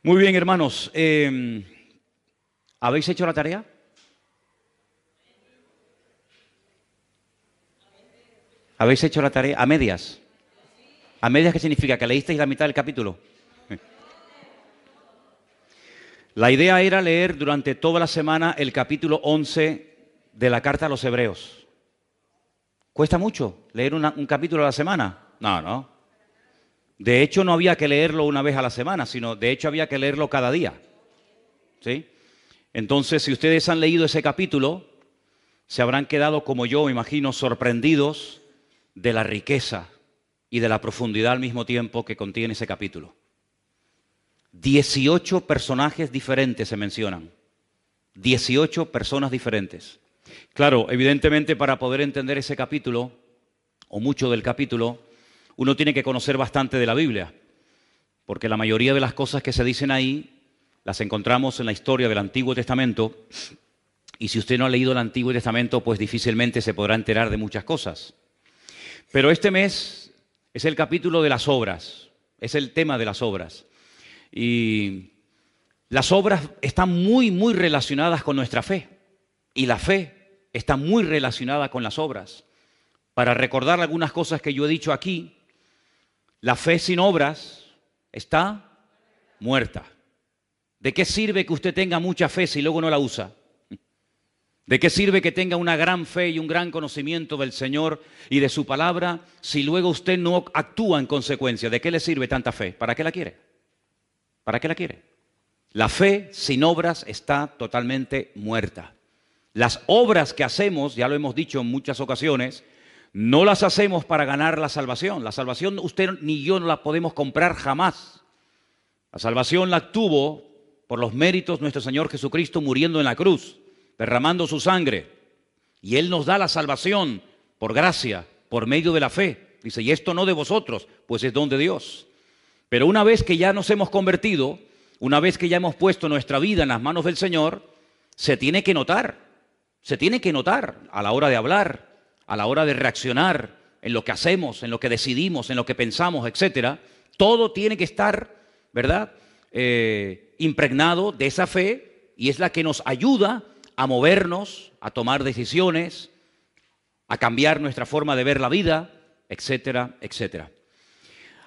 Muy bien, hermanos. ¿Habéis hecho la tarea? ¿Habéis hecho la tarea a medias? ¿A medias qué significa? ¿Que leísteis la mitad del capítulo? La idea era leer durante toda la semana el capítulo 11 de la carta a los Hebreos. ¿Cuesta mucho leer un capítulo a la semana? No, no. De hecho, no había que leerlo una vez a la semana, sino de hecho había que leerlo cada día. ¿Sí? Entonces, si ustedes han leído ese capítulo, se habrán quedado, como yo, me imagino, sorprendidos de la riqueza y de la profundidad al mismo tiempo que contiene ese capítulo. 18 personajes diferentes se mencionan. 18 personas diferentes. Claro, evidentemente para poder entender ese capítulo, o mucho del capítulo, uno tiene que conocer bastante de la Biblia, porque la mayoría de las cosas que se dicen ahí las encontramos en la historia del Antiguo Testamento, y si usted no ha leído el Antiguo Testamento, pues difícilmente se podrá enterar de muchas cosas. Pero este mes es el capítulo de las obras, es el tema de las obras. Y las obras están muy relacionadas con nuestra fe, y la fe está muy relacionada con las obras. Para recordar algunas cosas que yo he dicho aquí, la fe sin obras está muerta. ¿De qué sirve que usted tenga mucha fe si luego no la usa? ¿De qué sirve que tenga una gran fe y un gran conocimiento del Señor y de su palabra si luego usted no actúa en consecuencia? ¿De qué le sirve tanta fe? ¿Para qué la quiere? ¿Para qué la quiere? La fe sin obras está totalmente muerta. Las obras que hacemos, ya lo hemos dicho en muchas ocasiones, no las hacemos para ganar la salvación. La salvación usted ni yo no la podemos comprar jamás. La salvación la obtuvo por los méritos de nuestro Señor Jesucristo muriendo en la cruz, derramando su sangre. Y Él nos da la salvación por gracia, por medio de la fe. Dice, y esto no de vosotros, pues es don de Dios. Pero una vez que ya nos hemos convertido, una vez que ya hemos puesto nuestra vida en las manos del Señor, se tiene que notar a la hora de hablar, a la hora de reaccionar en lo que hacemos, en lo que decidimos, en lo que pensamos, etcétera. Todo tiene que estar, ¿verdad?, impregnado de esa fe, y es la que nos ayuda a movernos, a tomar decisiones, a cambiar nuestra forma de ver la vida, etcétera, etcétera.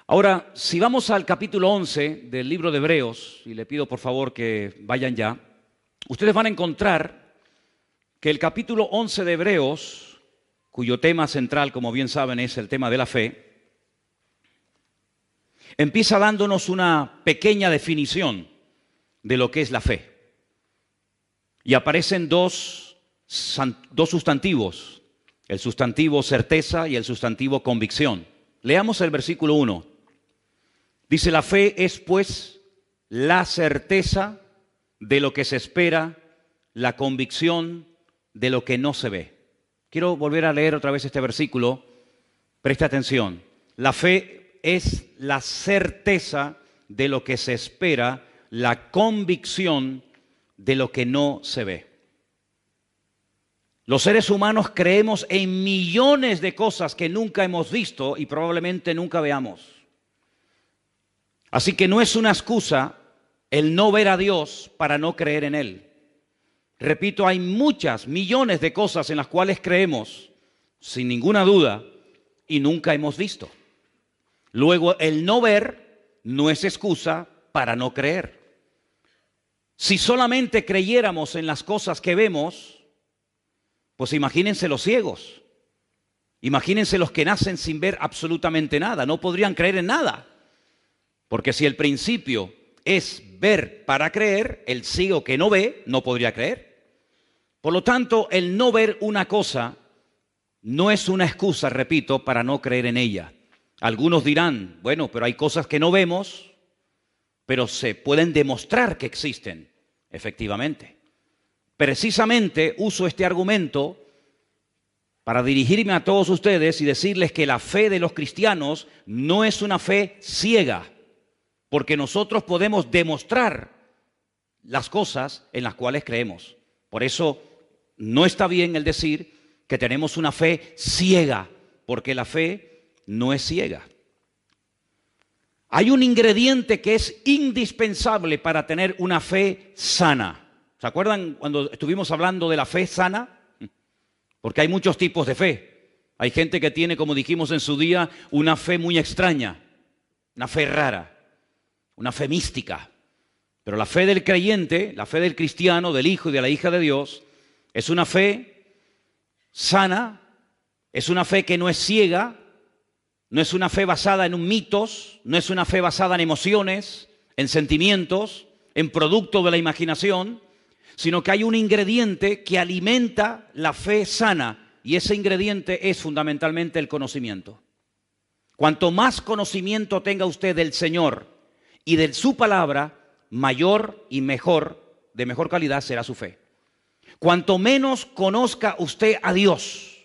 Ahora, si vamos al capítulo 11 del libro de Hebreos, y le pido por favor que vayan ya, ustedes van a encontrar que el capítulo 11 de Hebreos, cuyo tema central, como bien saben, es el tema de la fe, empieza dándonos una pequeña definición de lo que es la fe. Y aparecen dos sustantivos, el sustantivo certeza y el sustantivo convicción. Leamos el versículo 1. Dice, la fe es pues la certeza de lo que se espera, la convicción de lo que no se ve. Quiero volver a leer otra vez este versículo. Preste atención. La fe es la certeza de lo que se espera, la convicción de lo que no se ve. Los seres humanos creemos en millones de cosas que nunca hemos visto y probablemente nunca veamos. Así que no es una excusa el no ver a Dios para no creer en Él. Repito, hay muchas, millones de cosas en las cuales creemos, sin ninguna duda, y nunca hemos visto. Luego, el no ver no es excusa para no creer. Si solamente creyéramos en las cosas que vemos, pues imagínense los ciegos. Imagínense los que nacen sin ver absolutamente nada. No podrían creer en nada. Porque si el principio es ver para creer, el ciego que no ve no podría creer. Por lo tanto, el no ver una cosa no es una excusa, repito, para no creer en ella. Algunos dirán, bueno, pero hay cosas que no vemos, pero se pueden demostrar que existen, efectivamente. Precisamente uso este argumento para dirigirme a todos ustedes y decirles que la fe de los cristianos no es una fe ciega, porque nosotros podemos demostrar las cosas en las cuales creemos. Por eso no está bien el decir que tenemos una fe ciega, porque la fe no es ciega. Hay un ingrediente que es indispensable para tener una fe sana. ¿Se acuerdan cuando estuvimos hablando de la fe sana? Porque hay muchos tipos de fe. Hay gente que tiene, como dijimos en su día, una fe muy extraña, una fe rara, una fe mística. Pero la fe del creyente, la fe del cristiano, del hijo y de la hija de Dios, es una fe sana, es una fe que no es ciega, no es una fe basada en mitos, no es una fe basada en emociones, en sentimientos, en producto de la imaginación, sino que hay un ingrediente que alimenta la fe sana, y ese ingrediente es fundamentalmente el conocimiento. Cuanto más conocimiento tenga usted del Señor y de su palabra, mayor y mejor, de mejor calidad será su fe. Cuanto menos conozca usted a Dios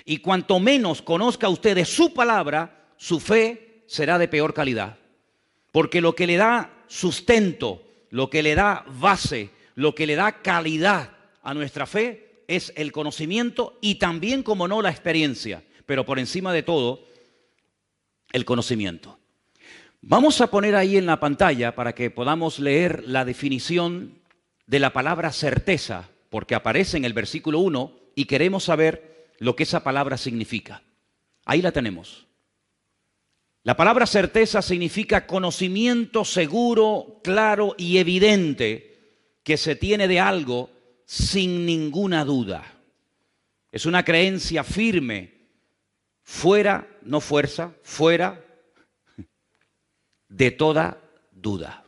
y cuanto menos conozca usted de su palabra, su fe será de peor calidad. Porque lo que le da sustento, lo que le da base, lo que le da calidad a nuestra fe es el conocimiento y también, como no, la experiencia. Pero por encima de todo, el conocimiento. Vamos a poner ahí en la pantalla para que podamos leer la definición de la palabra certeza, porque aparece en el versículo 1 y queremos saber lo que esa palabra significa. Ahí la tenemos. La palabra certeza significa conocimiento seguro, claro y evidente que se tiene de algo sin ninguna duda. Es una creencia firme, fuera, no fuerza, fuera de toda duda.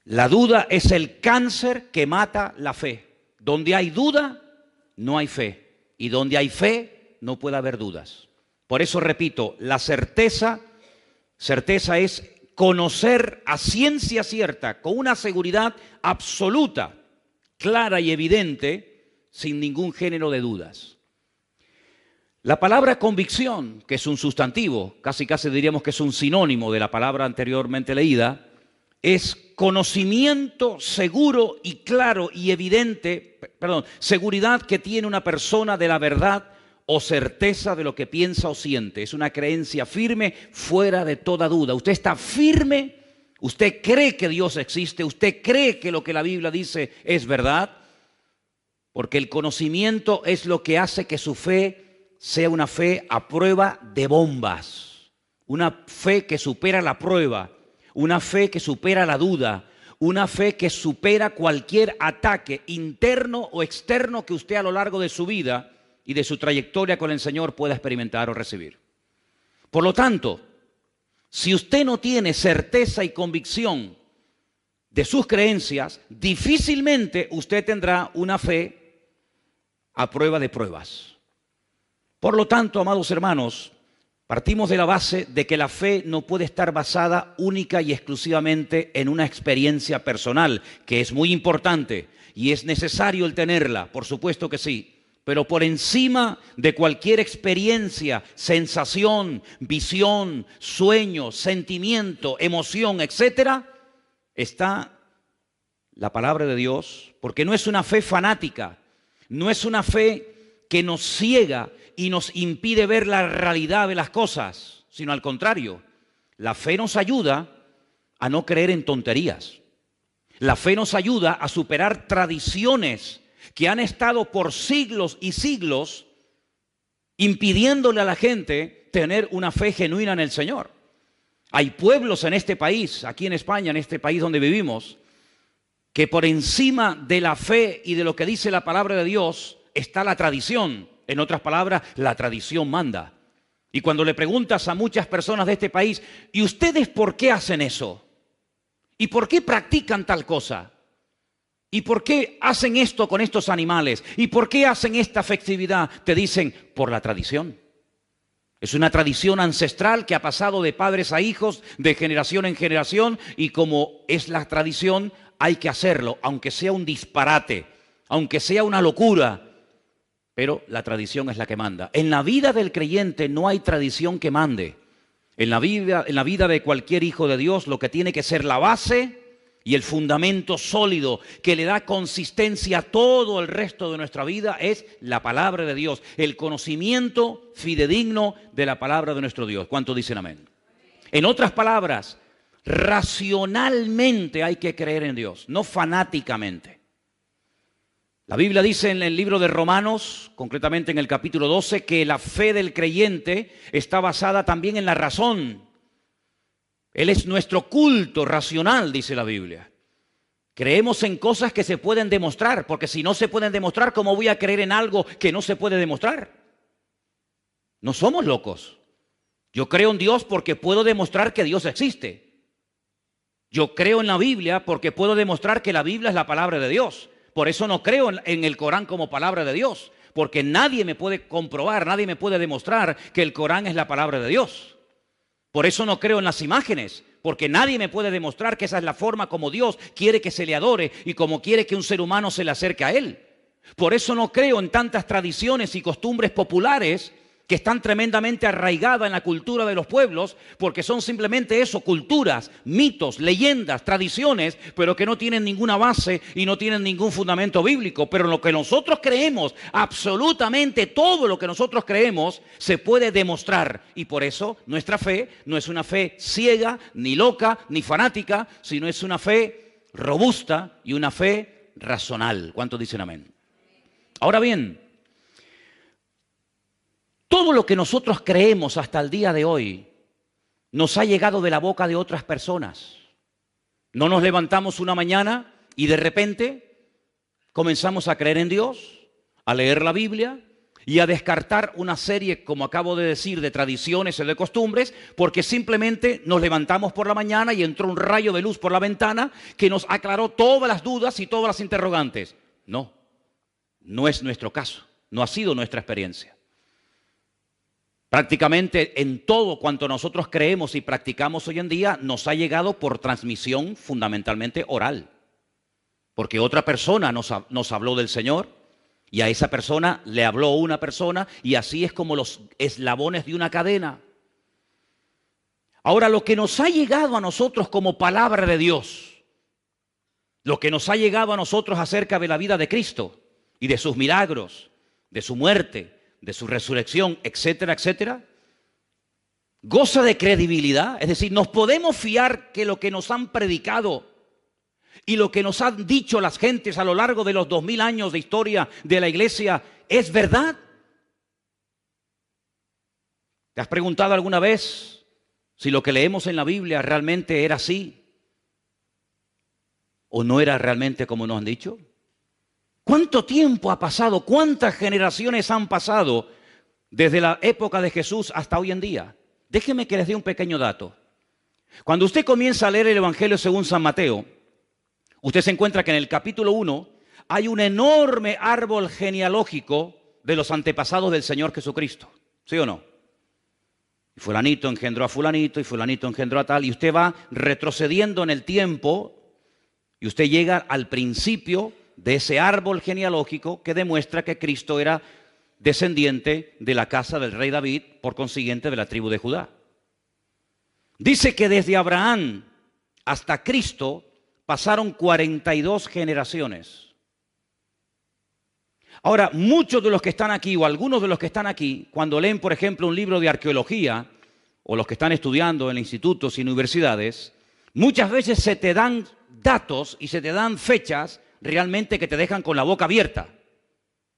La duda es el cáncer que mata la fe. Donde hay duda, no hay fe. Y donde hay fe, no puede haber dudas. Por eso repito, la certeza es conocer a ciencia cierta, con una seguridad absoluta, clara y evidente, sin ningún género de dudas. La palabra convicción, que es un sustantivo, casi diríamos que es un sinónimo de la palabra anteriormente leída, es conocimiento seguro y claro y evidente, seguridad que tiene una persona de la verdad o certeza de lo que piensa o siente. Es una creencia firme, fuera de toda duda. Usted está firme, usted cree que Dios existe, usted cree que lo que la Biblia dice es verdad, porque el conocimiento es lo que hace que su fe sea una fe a prueba de bombas, una fe que supera la prueba, una fe que supera la duda, una fe que supera cualquier ataque interno o externo que usted a lo largo de su vida y de su trayectoria con el Señor pueda experimentar o recibir. Por lo tanto, si usted no tiene certeza y convicción de sus creencias, difícilmente usted tendrá una fe a prueba de pruebas. Por lo tanto, amados hermanos, partimos de la base de que la fe no puede estar basada única y exclusivamente en una experiencia personal, que es muy importante y es necesario el tenerla, por supuesto que sí. Pero por encima de cualquier experiencia, sensación, visión, sueño, sentimiento, emoción, etcétera, está la palabra de Dios, porque no es una fe fanática, no es una fe que nos ciega y nos impide ver la realidad de las cosas, sino al contrario, la fe nos ayuda a no creer en tonterías. La fe nos ayuda a superar tradiciones que han estado por siglos y siglos impidiéndole a la gente tener una fe genuina en el Señor. Hay pueblos en este país, aquí en España, en este país donde vivimos, que por encima de la fe y de lo que dice la palabra de Dios está la tradición. En otras palabras, la tradición manda. Y cuando le preguntas a muchas personas de este país, ¿y ustedes por qué hacen eso? ¿Y por qué practican tal cosa? ¿Y por qué hacen esto con estos animales? ¿Y por qué hacen esta festividad? Te dicen, por la tradición. Es una tradición ancestral que ha pasado de padres a hijos, de generación en generación, y como es la tradición, hay que hacerlo, aunque sea un disparate, aunque sea una locura, pero la tradición es la que manda. En la vida del creyente no hay tradición que mande. En la vida de cualquier hijo de Dios, lo que tiene que ser la base y el fundamento sólido que le da consistencia a todo el resto de nuestra vida es la palabra de Dios, el conocimiento fidedigno de la palabra de nuestro Dios. ¿Cuántos dicen amén? En otras palabras, racionalmente hay que creer en Dios, no fanáticamente. La Biblia dice en el libro de Romanos, concretamente en el capítulo 12, que la fe del creyente está basada también en la razón. Él es nuestro culto racional, dice la Biblia. Creemos en cosas que se pueden demostrar, porque si no se pueden demostrar, ¿cómo voy a creer en algo que no se puede demostrar? No somos locos. Yo creo en Dios porque puedo demostrar que Dios existe. Yo creo en la Biblia porque puedo demostrar que la Biblia es la palabra de Dios. Por eso no creo en el Corán como palabra de Dios, porque nadie me puede comprobar, nadie me puede demostrar que el Corán es la palabra de Dios. Por eso no creo en las imágenes, porque nadie me puede demostrar que esa es la forma como Dios quiere que se le adore y como quiere que un ser humano se le acerque a Él. Por eso no creo en tantas tradiciones y costumbres populares que están tremendamente arraigadas en la cultura de los pueblos, porque son simplemente eso, culturas, mitos, leyendas, tradiciones, pero que no tienen ninguna base y no tienen ningún fundamento bíblico. Pero lo que nosotros creemos, absolutamente todo lo que nosotros creemos, se puede demostrar. Y por eso nuestra fe no es una fe ciega, ni loca, ni fanática, sino es una fe robusta y una fe racional. ¿Cuántos dicen amén? Ahora bien, todo lo que nosotros creemos hasta el día de hoy nos ha llegado de la boca de otras personas. No nos levantamos una mañana y de repente comenzamos a creer en Dios, a leer la Biblia y a descartar una serie, como acabo de decir, de tradiciones o de costumbres, porque simplemente nos levantamos por la mañana y entró un rayo de luz por la ventana que nos aclaró todas las dudas y todas las interrogantes. No, no es nuestro caso, no ha sido nuestra experiencia. Prácticamente en todo cuanto nosotros creemos y practicamos hoy en día nos ha llegado por transmisión fundamentalmente oral. Porque otra persona nos habló del Señor y a esa persona le habló una persona y así es como los eslabones de una cadena. Ahora, lo que nos ha llegado a nosotros como palabra de Dios, lo que nos ha llegado a nosotros acerca de la vida de Cristo y de sus milagros, de su muerte, de su resurrección, etcétera, etcétera, goza de credibilidad. Es decir, nos podemos fiar que lo que nos han predicado y lo que nos han dicho las gentes a lo largo de los 2000 años de historia de la iglesia es verdad. ¿Te has preguntado alguna vez si lo que leemos en la Biblia realmente era así o no era realmente como nos han dicho? ¿Cuánto tiempo ha pasado? ¿Cuántas generaciones han pasado desde la época de Jesús hasta hoy en día? Déjenme que les dé un pequeño dato. Cuando usted comienza a leer el Evangelio según San Mateo, usted se encuentra que en el capítulo 1 hay un enorme árbol genealógico de los antepasados del Señor Jesucristo. ¿Sí o no? Y fulanito engendró a fulanito y fulanito engendró a tal. Y usted va retrocediendo en el tiempo y usted llega al principio de ese árbol genealógico que demuestra que Cristo era descendiente de la casa del rey David, por consiguiente de la tribu de Judá. Dice que desde Abraham hasta Cristo pasaron 42 generaciones. Ahora, muchos de los que están aquí, o algunos de los que están aquí, cuando leen, por ejemplo, un libro de arqueología, o los que están estudiando en institutos y universidades, muchas veces se te dan datos y se te dan fechas realmente que te dejan con la boca abierta,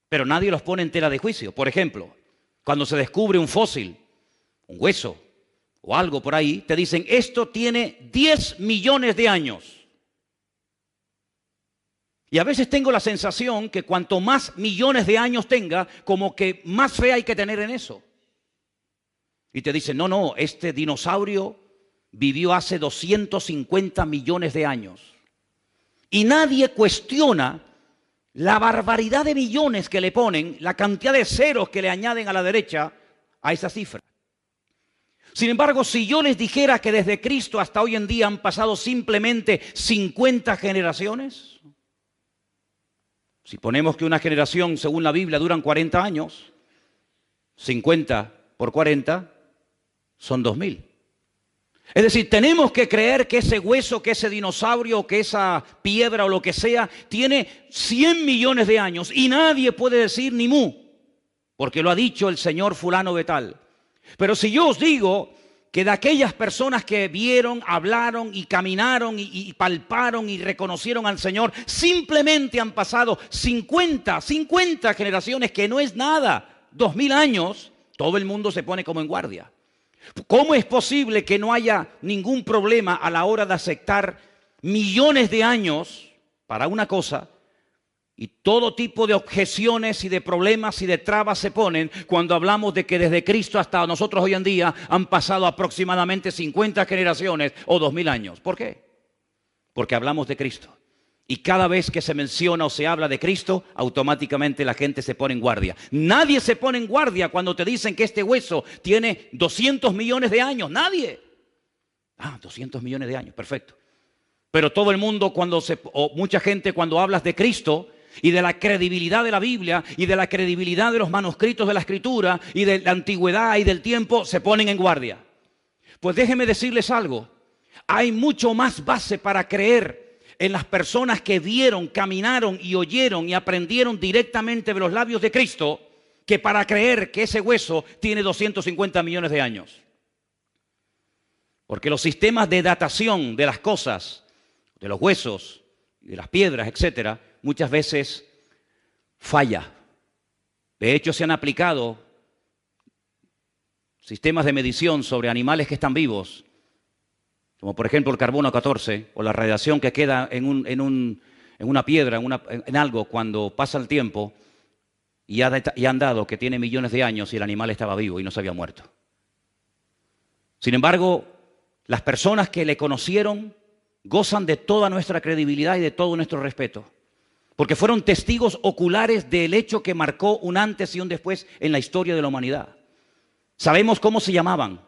pero nadie los pone en tela de juicio. Por ejemplo, cuando se descubre un fósil, un hueso o algo por ahí, te dicen, esto tiene 10 millones de años. Y a veces tengo la sensación que cuanto más millones de años tenga, como que más fe hay que tener en eso. Y te dicen, no, este dinosaurio vivió hace 250 millones de años. Y nadie cuestiona la barbaridad de millones que le ponen, la cantidad de ceros que le añaden a la derecha a esa cifra. Sin embargo, si yo les dijera que desde Cristo hasta hoy en día han pasado simplemente 50 generaciones, si ponemos que una generación, según la Biblia, duran 40 años, 50 por 40 son 2000. Es decir, tenemos que creer que ese hueso, que ese dinosaurio, que esa piedra o lo que sea, tiene 100 millones de años y nadie puede decir ni mu, porque lo ha dicho el señor fulano de tal. Pero si yo os digo que de aquellas personas que vieron, hablaron y caminaron y palparon y reconocieron al Señor, simplemente han pasado 50 generaciones, que no es nada, 2000 años, todo el mundo se pone como en guardia. ¿Cómo es posible que no haya ningún problema a la hora de aceptar millones de años para una cosa y todo tipo de objeciones y de problemas y de trabas se ponen cuando hablamos de que desde Cristo hasta nosotros hoy en día han pasado aproximadamente 50 generaciones o 2000 años? ¿Por qué? Porque hablamos de Cristo. Y cada vez que se menciona o se habla de Cristo, automáticamente la gente se pone en guardia. Nadie se pone en guardia cuando te dicen que este hueso tiene 200 millones de años. Nadie. 200 millones de años, perfecto. Pero todo el mundo, o mucha gente, cuando hablas de Cristo y de la credibilidad de la Biblia y de la credibilidad de los manuscritos de la Escritura y de la antigüedad y del tiempo, se ponen en guardia. Pues déjenme decirles algo. Hay mucho más base para creer en las personas que vieron, caminaron y oyeron y aprendieron directamente de los labios de Cristo, que para creer que ese hueso tiene 250 millones de años. Porque los sistemas de datación de las cosas, de los huesos, de las piedras, etcétera, muchas veces falla. De hecho, se han aplicado sistemas de medición sobre animales que están vivos, como por ejemplo el carbono 14 o la radiación que queda en una piedra, en algo cuando pasa el tiempo, y han dado que tiene millones de años y el animal estaba vivo y no se había muerto. Sin embargo, las personas que le conocieron gozan de toda nuestra credibilidad y de todo nuestro respeto, porque fueron testigos oculares del hecho que marcó un antes y un después en la historia de la humanidad. Sabemos cómo se llamaban,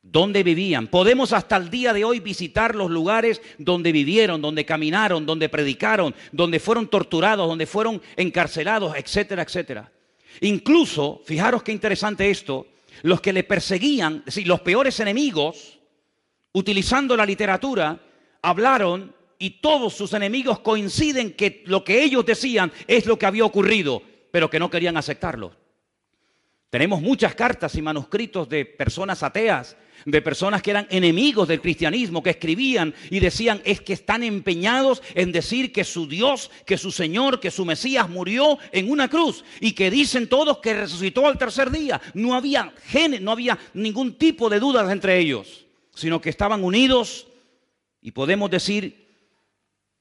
dónde vivían. Podemos hasta el día de hoy visitar los lugares donde vivieron, donde caminaron, donde predicaron, donde fueron torturados, donde fueron encarcelados, etcétera, etcétera. Incluso, fijaros qué interesante esto, los que le perseguían, es decir, los peores enemigos, utilizando la literatura, hablaron y todos sus enemigos coinciden que lo que ellos decían es lo que había ocurrido, pero que no querían aceptarlo. Tenemos muchas cartas y manuscritos de personas ateas, de personas que eran enemigos del cristianismo, que escribían y decían es que están empeñados en decir que su Dios, que su Señor, que su Mesías murió en una cruz y que dicen todos que resucitó al tercer día. No había ningún tipo de dudas entre ellos, sino que estaban unidos, y podemos decir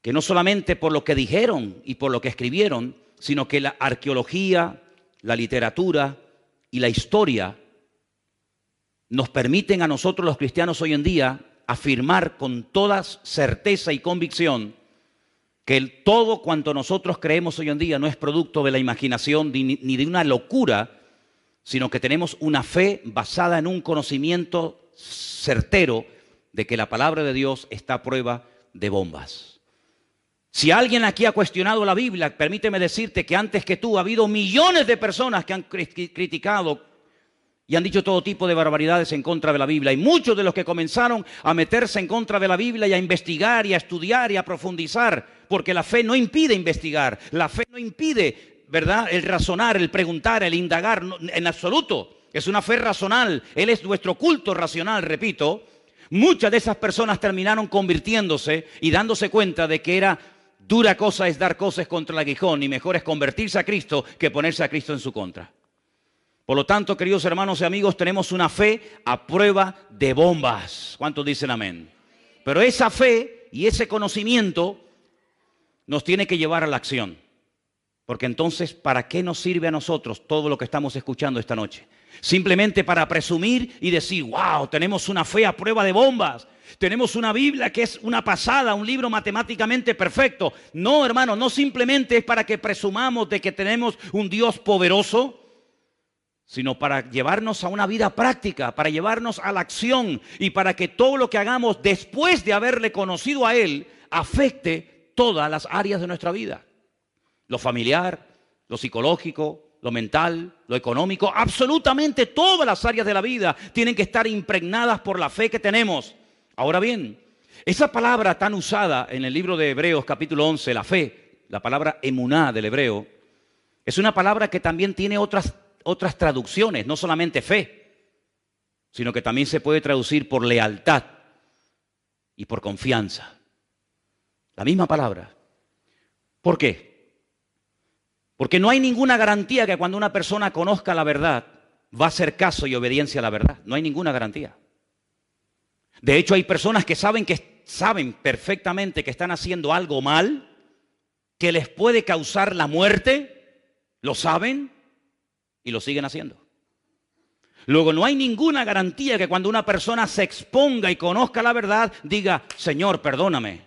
que no solamente por lo que dijeron y por lo que escribieron, sino que la arqueología, la literatura y la historia nos permiten a nosotros los cristianos hoy en día afirmar con toda certeza y convicción que todo cuanto nosotros creemos hoy en día no es producto de la imaginación ni de una locura, sino que tenemos una fe basada en un conocimiento certero de que la palabra de Dios está a prueba de bombas. Si alguien aquí ha cuestionado la Biblia, permíteme decirte que antes que tú ha habido millones de personas que han criticado y han dicho todo tipo de barbaridades en contra de la Biblia. Y muchos de los que comenzaron a meterse en contra de la Biblia y a investigar y a estudiar y a profundizar, porque la fe no impide investigar, la fe no impide, ¿verdad?, el razonar, el preguntar, el indagar, no, en absoluto. Es una fe racional, Él es nuestro culto racional, repito. Muchas de esas personas terminaron convirtiéndose y dándose cuenta de que era dura cosa es dar cosas contra el aguijón y mejor es convertirse a Cristo que ponerse a Cristo en su contra. Por lo tanto, queridos hermanos y amigos, tenemos una fe a prueba de bombas. ¿Cuántos dicen amén? Pero esa fe y ese conocimiento nos tiene que llevar a la acción. Porque entonces, ¿para qué nos sirve a nosotros todo lo que estamos escuchando esta noche? Simplemente para presumir y decir, wow, tenemos una fe a prueba de bombas. Tenemos una Biblia que es una pasada, un libro matemáticamente perfecto. No, hermano, no simplemente es para que presumamos de que tenemos un Dios poderoso, sino para llevarnos a una vida práctica, para llevarnos a la acción y para que todo lo que hagamos después de haberle conocido a Él afecte todas las áreas de nuestra vida. Lo familiar, lo psicológico, lo mental, lo económico, absolutamente todas las áreas de la vida tienen que estar impregnadas por la fe que tenemos. Ahora bien, esa palabra tan usada en el libro de Hebreos capítulo 11, la fe, la palabra emuná del hebreo, es una palabra que también tiene otras traducciones, no solamente fe. sino que también se puede traducir por lealtad y por confianza. La misma palabra. ¿Por qué? Porque no hay ninguna garantía que cuando una persona conozca la verdad va a hacer caso y obediencia a la verdad. No hay ninguna garantía. De hecho, hay personas que saben perfectamente que están haciendo algo mal, que les puede causar la muerte, lo saben y lo siguen haciendo. Luego, no hay ninguna garantía que cuando una persona se exponga y conozca la verdad, diga, Señor, perdóname,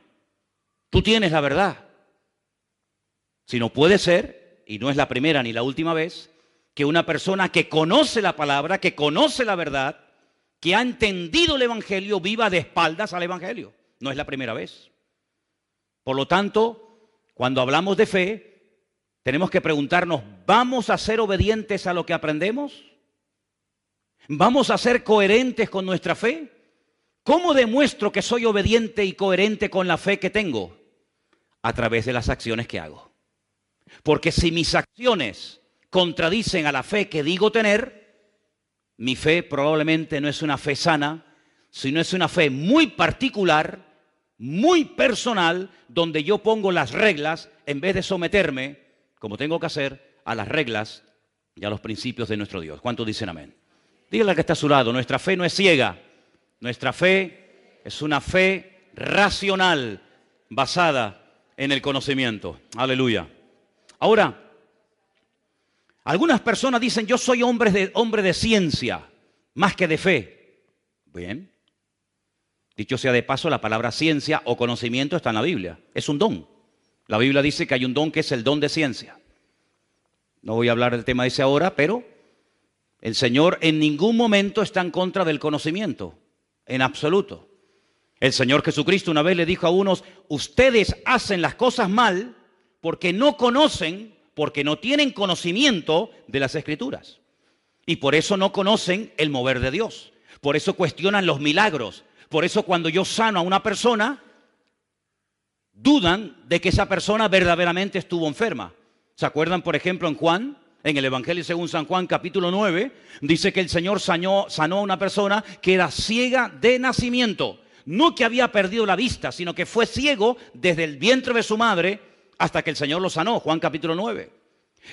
tú tienes la verdad. Sino puede ser, y no es la primera ni la última vez, que una persona que conoce la palabra, que conoce la verdad, que ha entendido el Evangelio, viva de espaldas al Evangelio. No es la primera vez. Por lo tanto, cuando hablamos de fe, tenemos que preguntarnos, ¿vamos a ser obedientes a lo que aprendemos? ¿Vamos a ser coherentes con nuestra fe? ¿Cómo demuestro que soy obediente y coherente con la fe que tengo? A través de las acciones que hago. Porque si mis acciones contradicen a la fe que digo tener, mi fe probablemente no es una fe sana, sino es una fe muy particular, muy personal, donde yo pongo las reglas en vez de someterme, como tengo que hacer, a las reglas y a los principios de nuestro Dios. ¿Cuántos dicen amén? Dígale al que está a su lado, nuestra fe no es ciega, nuestra fe es una fe racional, basada en el conocimiento. Aleluya. Ahora, algunas personas dicen, yo soy hombre de ciencia, más que de fe. Bien. Dicho sea de paso, la palabra ciencia o conocimiento está en la Biblia. Es un don. La Biblia dice que hay un don que es el don de ciencia. No voy a hablar del tema ese ahora, pero el Señor en ningún momento está en contra del conocimiento, en absoluto. El Señor Jesucristo una vez le dijo a unos, ustedes hacen las cosas mal porque no conocen, porque no tienen conocimiento de las Escrituras. Y por eso no conocen el mover de Dios. Por eso cuestionan los milagros. Por eso cuando yo sano a una persona, dudan de que esa persona verdaderamente estuvo enferma. ¿Se acuerdan, por ejemplo, en Juan? En el Evangelio según San Juan, capítulo 9, dice que el Señor sanó a una persona que era ciega de nacimiento. No que había perdido la vista, sino que fue ciego desde el vientre de su madre hasta que el Señor lo sanó. Juan capítulo 9.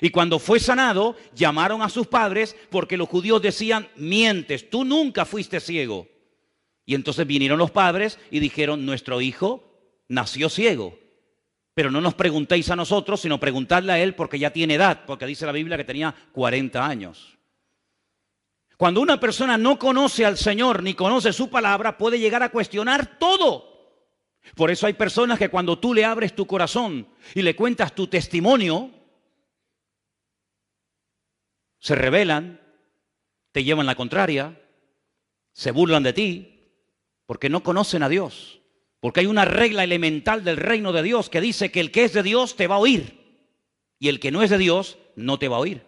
Y cuando fue sanado, llamaron a sus padres porque los judíos decían, mientes, tú nunca fuiste ciego. Y entonces vinieron los padres y dijeron, nuestro hijo nació ciego. Pero no nos preguntéis a nosotros, sino preguntadle a él porque ya tiene edad, porque dice la Biblia que tenía 40 años. Cuando una persona no conoce al Señor ni conoce su palabra, puede llegar a cuestionar todo. Por eso hay personas que cuando tú le abres tu corazón y le cuentas tu testimonio, se rebelan, te llevan la contraria, se burlan de ti, porque no conocen a Dios. Porque hay una regla elemental del reino de Dios que dice que el que es de Dios te va a oír y el que no es de Dios no te va a oír.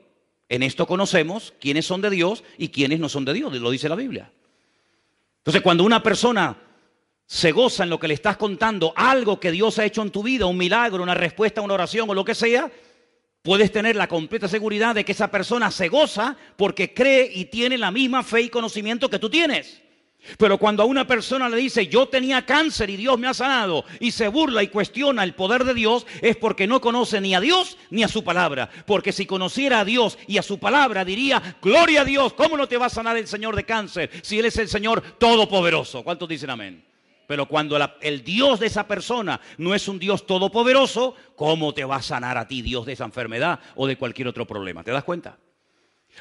En esto conocemos quiénes son de Dios y quiénes no son de Dios, lo dice la Biblia. Entonces, cuando una persona se goza en lo que le estás contando, algo que Dios ha hecho en tu vida, un milagro, una respuesta a una oración o lo que sea, puedes tener la completa seguridad de que esa persona se goza porque cree y tiene la misma fe y conocimiento que tú tienes. Pero cuando a una persona le dice, yo tenía cáncer y Dios me ha sanado, y se burla y cuestiona el poder de Dios, es porque no conoce ni a Dios ni a su palabra. Porque si conociera a Dios y a su palabra, diría, gloria a Dios, ¿cómo no te va a sanar el Señor de cáncer si Él es el Señor todopoderoso? ¿Cuántos dicen amén? Pero cuando el Dios de esa persona no es un Dios todopoderoso, ¿cómo te va a sanar a ti Dios de esa enfermedad o de cualquier otro problema? ¿Te das cuenta?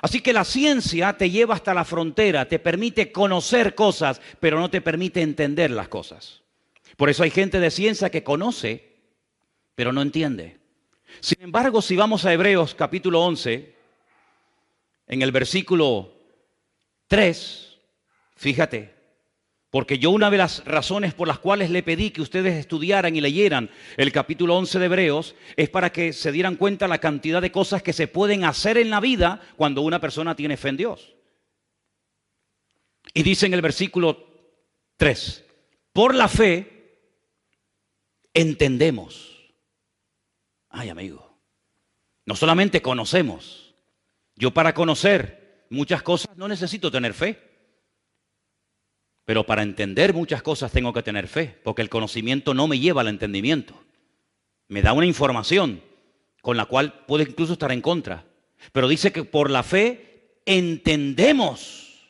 Así que la ciencia te lleva hasta la frontera, te permite conocer cosas, pero no te permite entender las cosas. Por eso hay gente de ciencia que conoce, pero no entiende. Sin embargo, si vamos a Hebreos capítulo 11, en el versículo 3, fíjate, porque yo una de las razones por las cuales le pedí que ustedes estudiaran y leyeran el capítulo 11 de Hebreos es para que se dieran cuenta la cantidad de cosas que se pueden hacer en la vida cuando una persona tiene fe en Dios. Y dice en el versículo 3, por la fe entendemos. Ay, amigo, no solamente conocemos. Yo para conocer muchas cosas no necesito tener fe. Pero para entender muchas cosas tengo que tener fe, porque el conocimiento no me lleva al entendimiento. Me da una información con la cual puedo incluso estar en contra. Pero dice que por la fe entendemos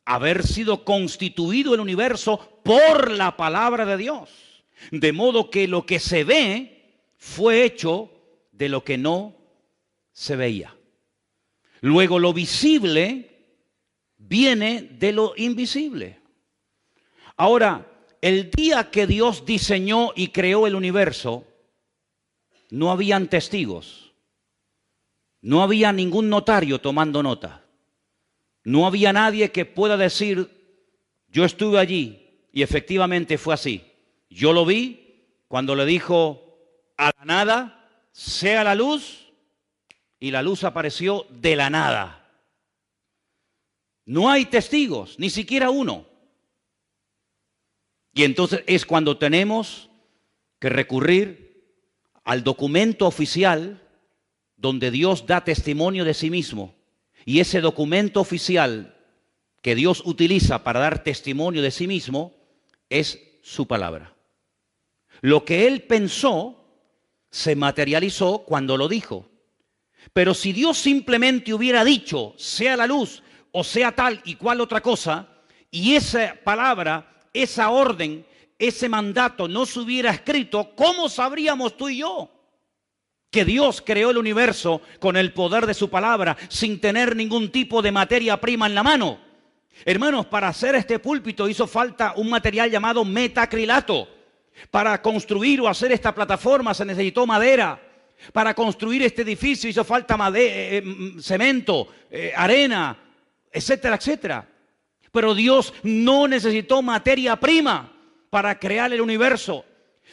haber sido constituido el universo por la palabra de Dios. De modo que lo que se ve fue hecho de lo que no se veía. Luego lo visible viene de lo invisible. Ahora, el día que Dios diseñó y creó el universo, no habían testigos. No había ningún notario tomando nota. No había nadie que pueda decir, yo estuve allí y efectivamente fue así. Yo lo vi cuando le dijo a la nada, sea la luz, y la luz apareció de la nada. No hay testigos, ni siquiera uno. Y entonces es cuando tenemos que recurrir al documento oficial donde Dios da testimonio de sí mismo. Y ese documento oficial que Dios utiliza para dar testimonio de sí mismo es su palabra. Lo que Él pensó se materializó cuando lo dijo. Pero si Dios simplemente hubiera dicho, sea la luz o sea tal y cual otra cosa, y esa palabra, esa orden, ese mandato no se hubiera escrito, ¿cómo sabríamos tú y yo que Dios creó el universo con el poder de su palabra sin tener ningún tipo de materia prima en la mano? Hermanos, para hacer este púlpito hizo falta un material llamado metacrilato. Para construir o hacer esta plataforma se necesitó madera. Para construir este edificio hizo falta cemento, arena, etcétera, etcétera. Pero Dios no necesitó materia prima para crear el universo,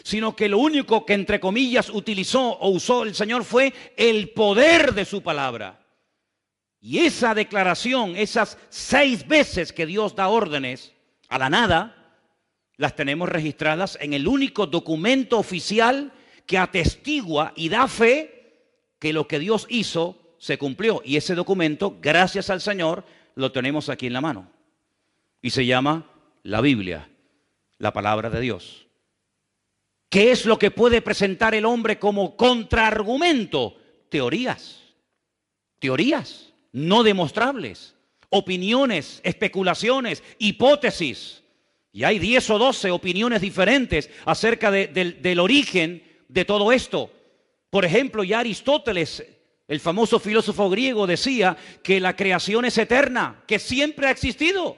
sino que lo único que, entre comillas, utilizó o usó el Señor fue el poder de su palabra. Y esa declaración, esas 6 veces que Dios da órdenes a la nada, las tenemos registradas en el único documento oficial que atestigua y da fe que lo que Dios hizo se cumplió. Y ese documento, gracias al Señor, lo tenemos aquí en la mano. Y se llama la Biblia, la palabra de Dios. ¿Qué es lo que puede presentar el hombre como contraargumento? Teorías. Teorías no demostrables. Opiniones, especulaciones, hipótesis. Y hay 10 o 12 opiniones diferentes acerca del origen de todo esto. Por ejemplo, ya Aristóteles, el famoso filósofo griego, decía que la creación es eterna, que siempre ha existido.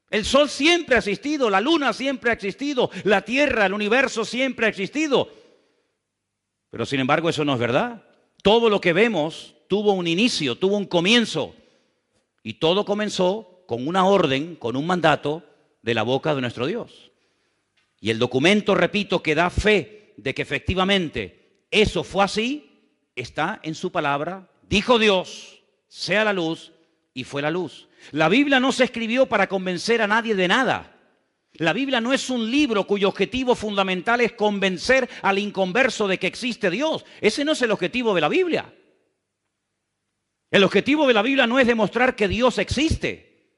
El sol siempre ha existido, la luna siempre ha existido, la tierra, el universo siempre ha existido. Pero sin embargo eso no es verdad. Todo lo que vemos tuvo un inicio, tuvo un comienzo. Y todo comenzó con una orden, con un mandato de la boca de nuestro Dios. Y el documento, repito, que da fe de que efectivamente eso fue así, está en su palabra. Dijo Dios, sea la luz, y fue la luz. La Biblia no se escribió para convencer a nadie de nada. La Biblia no es un libro cuyo objetivo fundamental es convencer al inconverso de que existe Dios. Ese no es el objetivo de la Biblia. El objetivo de la Biblia no es demostrar que Dios existe.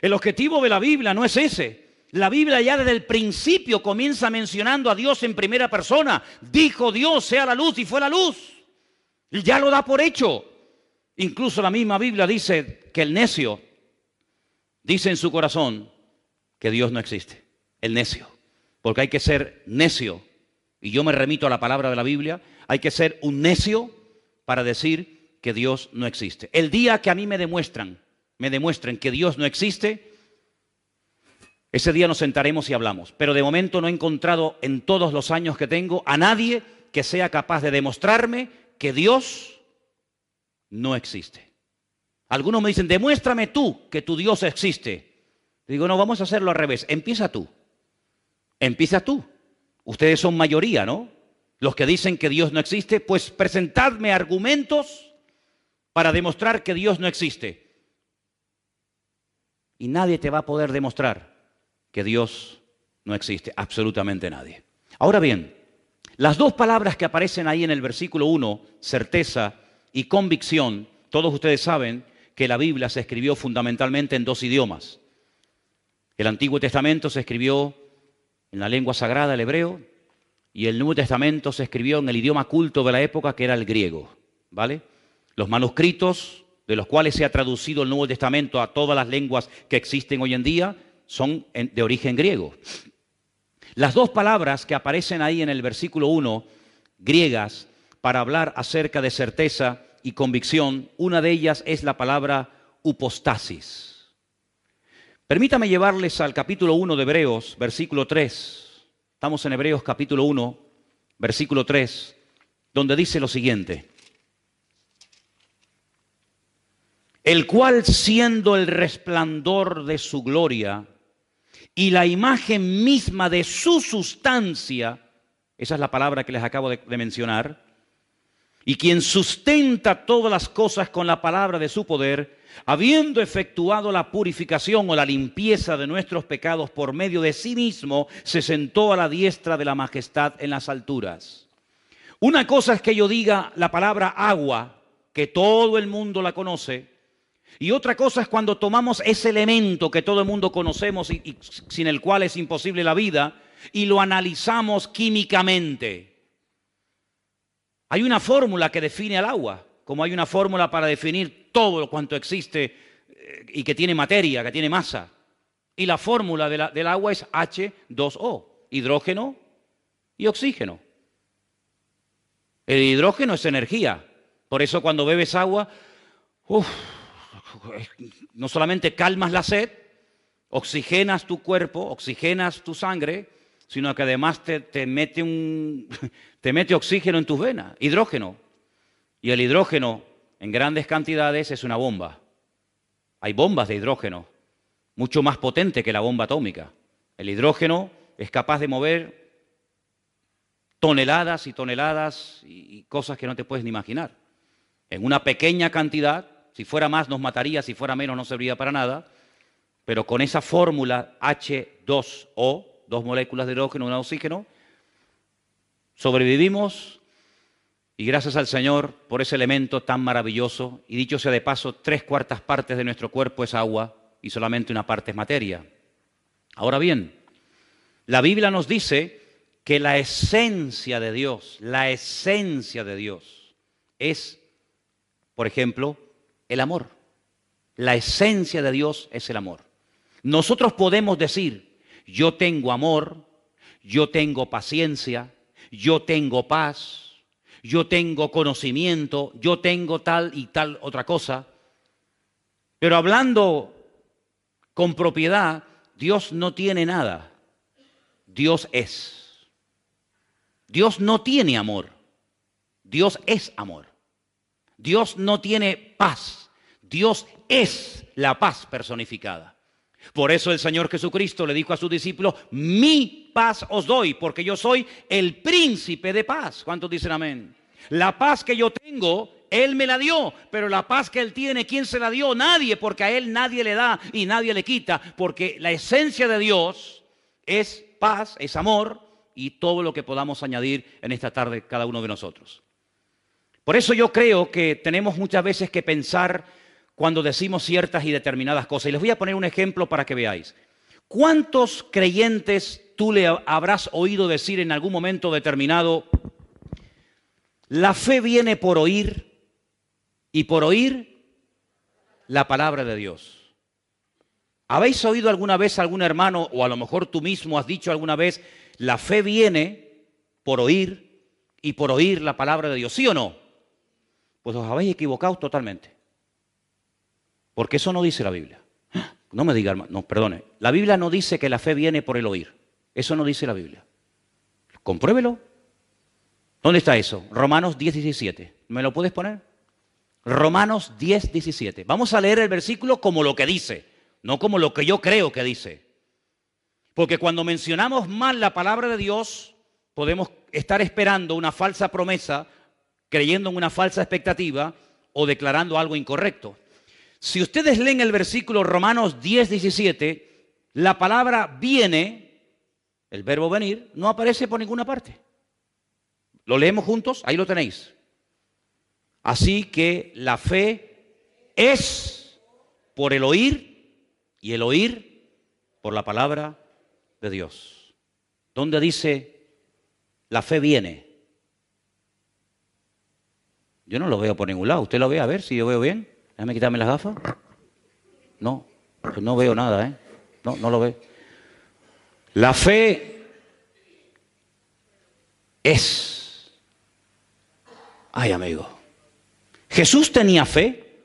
El objetivo de la Biblia no es ese. La Biblia ya desde el principio comienza mencionando a Dios en primera persona. Dijo Dios, sea la luz, y fue la luz. Y ya lo da por hecho. Incluso la misma Biblia dice que el necio dice en su corazón que Dios no existe. El necio. Porque hay que ser necio. Y yo me remito a la palabra de la Biblia. Hay que ser un necio para decir que Dios no existe. El día que a mí me demuestren que Dios no existe, ese día nos sentaremos y hablamos. Pero de momento no he encontrado en todos los años que tengo a nadie que sea capaz de demostrarme que Dios no existe. Algunos me dicen, demuéstrame tú que tu Dios existe. Digo, no, vamos a hacerlo al revés. Empieza tú. Empieza tú. Ustedes son mayoría, ¿no? Los que dicen que Dios no existe, pues presentadme argumentos para demostrar que Dios no existe. Y nadie te va a poder demostrar que Dios no existe. Absolutamente nadie. Ahora bien, las 2 palabras que aparecen ahí en el versículo 1, certeza y convicción, todos ustedes saben que la Biblia se escribió fundamentalmente en 2 idiomas. El Antiguo Testamento se escribió en la lengua sagrada, el hebreo, y el Nuevo Testamento se escribió en el idioma culto de la época, que era el griego, ¿vale? Los manuscritos de los cuales se ha traducido el Nuevo Testamento a todas las lenguas que existen hoy en día son de origen griego. Las dos palabras que aparecen ahí en el versículo 1, griegas, para hablar acerca de certeza y convicción, una de ellas es la palabra upostasis. Permítame llevarles al capítulo 1 de Hebreos, versículo 3. Estamos en Hebreos capítulo 1, versículo 3, donde dice lo siguiente. El cual, siendo el resplandor de su gloria y la imagen misma de su sustancia, esa es la palabra que les acabo de mencionar, y quien sustenta todas las cosas con la palabra de su poder, habiendo efectuado la purificación o la limpieza de nuestros pecados por medio de sí mismo, se sentó a la diestra de la majestad en las alturas. Una cosa es que yo diga la palabra agua, que todo el mundo la conoce, y otra cosa es cuando tomamos ese elemento que todo el mundo conocemos y sin el cual es imposible la vida, y lo analizamos químicamente. Hay una fórmula que define al agua, como hay una fórmula para definir todo lo cuanto existe y que tiene materia, que tiene masa. Y la fórmula del agua es H2O, hidrógeno y oxígeno. El hidrógeno es energía. Por eso cuando bebes agua, no solamente calmas la sed, oxigenas tu cuerpo, oxigenas tu sangre, sino que además te mete oxígeno en tus venas, hidrógeno. Y el hidrógeno en grandes cantidades es una bomba. Hay bombas de hidrógeno, mucho más potente que la bomba atómica. El hidrógeno es capaz de mover toneladas y toneladas y cosas que no te puedes ni imaginar. En una pequeña cantidad, si fuera más nos mataría, si fuera menos no serviría para nada, pero con esa fórmula H2O, dos moléculas de hidrógeno, una de oxígeno, sobrevivimos y gracias al Señor por ese elemento tan maravilloso. Y dicho sea de paso, 3/4 partes de nuestro cuerpo es agua y solamente una parte es materia. Ahora bien, la Biblia nos dice que la esencia de Dios es, por ejemplo, el amor. La esencia de Dios es el amor. Nosotros podemos decir, yo tengo amor, yo tengo paciencia, yo tengo paz, yo tengo conocimiento, yo tengo tal y tal otra cosa. Pero hablando con propiedad, Dios no tiene nada. Dios es. Dios no tiene amor. Dios es amor. Dios no tiene paz. Dios es la paz personificada. Por eso el Señor Jesucristo le dijo a sus discípulos, mi paz os doy, porque yo soy el príncipe de paz. ¿Cuántos dicen amén? La paz que yo tengo, Él me la dio, pero la paz que Él tiene, ¿quién se la dio? Nadie, porque a Él nadie le da y nadie le quita, porque la esencia de Dios es paz, es amor y todo lo que podamos añadir en esta tarde cada uno de nosotros. Por eso yo creo que tenemos muchas veces que pensar cuando decimos ciertas y determinadas cosas. Y les voy a poner un ejemplo para que veáis. ¿Cuántos creyentes tú le habrás oído decir en algún momento determinado, la fe viene por oír y por oír la palabra de Dios? ¿Habéis oído alguna vez a algún hermano, o a lo mejor tú mismo has dicho alguna vez, la fe viene por oír y por oír la palabra de Dios? ¿Sí o no? Pues os habéis equivocado totalmente. Porque eso no dice la Biblia. No me diga, no, perdone. La Biblia no dice que la fe viene por el oír. Eso no dice la Biblia. Compruébelo. ¿Dónde está eso? Romanos 10:17. ¿Me lo puedes poner? Romanos 10:17. Vamos a leer el versículo como lo que dice, no como lo que yo creo que dice. Porque cuando mencionamos mal la palabra de Dios, podemos estar esperando una falsa promesa, creyendo en una falsa expectativa o declarando algo incorrecto. Si ustedes leen el versículo Romanos 10:17, la palabra viene, el verbo venir, no aparece por ninguna parte. ¿Lo leemos juntos? Ahí lo tenéis. Así que la fe es por el oír y el oír por la palabra de Dios. ¿Dónde dice la fe viene? Yo no lo veo por ningún lado. ¿Usted lo ve? A ver si yo veo bien. Déjame quitarme las gafas. No, pues no veo nada, ¿eh? No lo veo. La fe es. Ay, amigo. Jesús tenía fe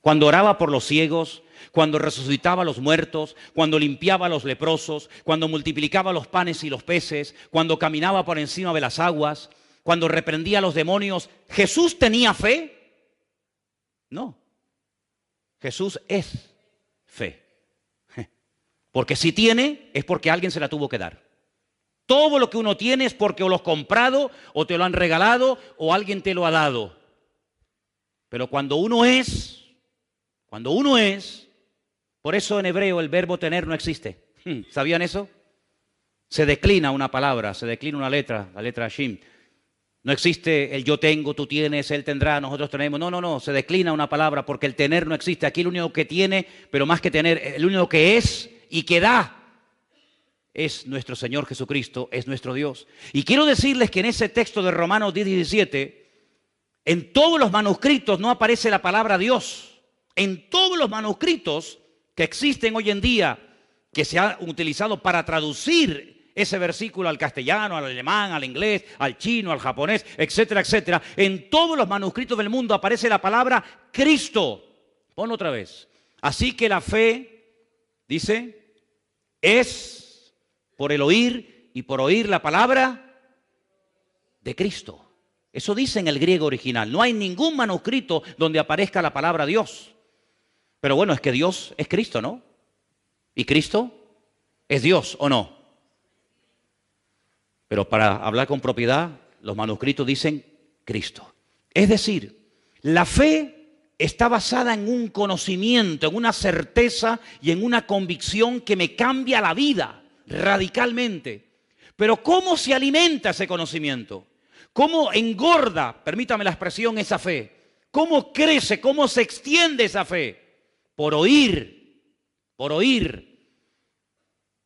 cuando oraba por los ciegos, cuando resucitaba a los muertos, cuando limpiaba a los leprosos, cuando multiplicaba los panes y los peces, cuando caminaba por encima de las aguas, cuando reprendía a los demonios. ¿Jesús tenía fe? No. Jesús es fe. Porque si tiene, es porque alguien se la tuvo que dar. Todo lo que uno tiene es porque o lo has comprado, o te lo han regalado, o alguien te lo ha dado. Pero cuando uno es, por eso en hebreo el verbo tener no existe. ¿Sabían eso? Se declina una palabra, se declina una letra, la letra Shin. No existe el yo tengo, tú tienes, él tendrá, nosotros tenemos. No, se declina una palabra porque el tener no existe. Aquí el único que tiene, pero más que tener, el único que es y que da es nuestro Señor Jesucristo, es nuestro Dios. Y quiero decirles que en ese texto de Romanos 10:17, en todos los manuscritos no aparece la palabra Dios. En todos los manuscritos que existen hoy en día, que se han utilizado para traducir ese versículo al castellano, al alemán, al inglés, al chino, al japonés, etcétera, etcétera, en todos los manuscritos del mundo aparece la palabra Cristo. Ponlo otra vez. Así que la fe, dice, es por el oír y por oír la palabra de Cristo. Eso dice en el griego original. No hay ningún manuscrito donde aparezca la palabra Dios. Pero bueno, es que Dios es Cristo, ¿no? ¿Y Cristo es Dios o no? Pero para hablar con propiedad, los manuscritos dicen Cristo. Es decir, la fe está basada en un conocimiento, en una certeza y en una convicción que me cambia la vida radicalmente. Pero ¿cómo se alimenta ese conocimiento? ¿Cómo engorda, permítame la expresión, esa fe? ¿Cómo crece, cómo se extiende esa fe? Por oír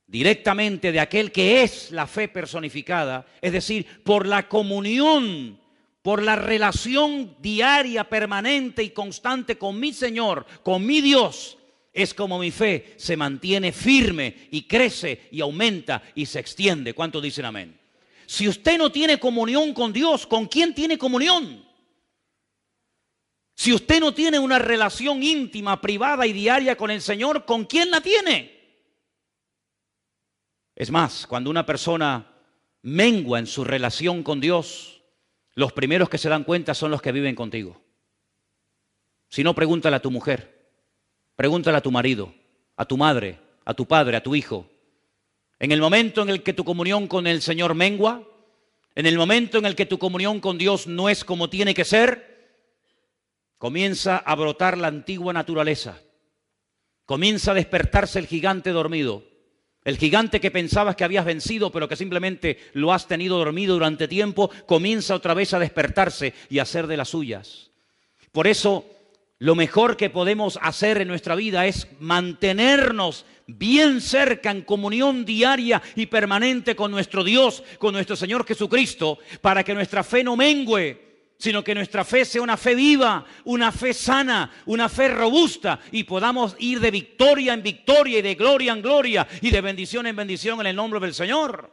directamente de aquel que es la fe personificada, es decir, por la comunión, por la relación diaria, permanente y constante con mi Señor, con mi Dios. Es como mi fe se mantiene firme y crece y aumenta y se extiende. ¿Cuántos dicen amén? Si usted no tiene comunión con Dios, ¿con quién tiene comunión? Si usted no tiene una relación íntima, privada y diaria con el Señor, ¿con quién la tiene? Es más, cuando una persona mengua en su relación con Dios, los primeros que se dan cuenta son los que viven contigo. Si no, pregúntale a tu mujer, pregúntale a tu marido, a tu madre, a tu padre, a tu hijo. En el momento en el que tu comunión con el Señor mengua, en el momento en el que tu comunión con Dios no es como tiene que ser, comienza a brotar la antigua naturaleza. Comienza a despertarse el gigante dormido. El gigante que pensabas que habías vencido, pero que simplemente lo has tenido dormido durante tiempo, comienza otra vez a despertarse y a hacer de las suyas. Por eso, lo mejor que podemos hacer en nuestra vida es mantenernos bien cerca, en comunión diaria y permanente con nuestro Dios, con nuestro Señor Jesucristo, para que nuestra fe no mengüe, sino que nuestra fe sea una fe viva, una fe sana, una fe robusta, y podamos ir de victoria en victoria y de gloria en gloria y de bendición en bendición en el nombre del Señor.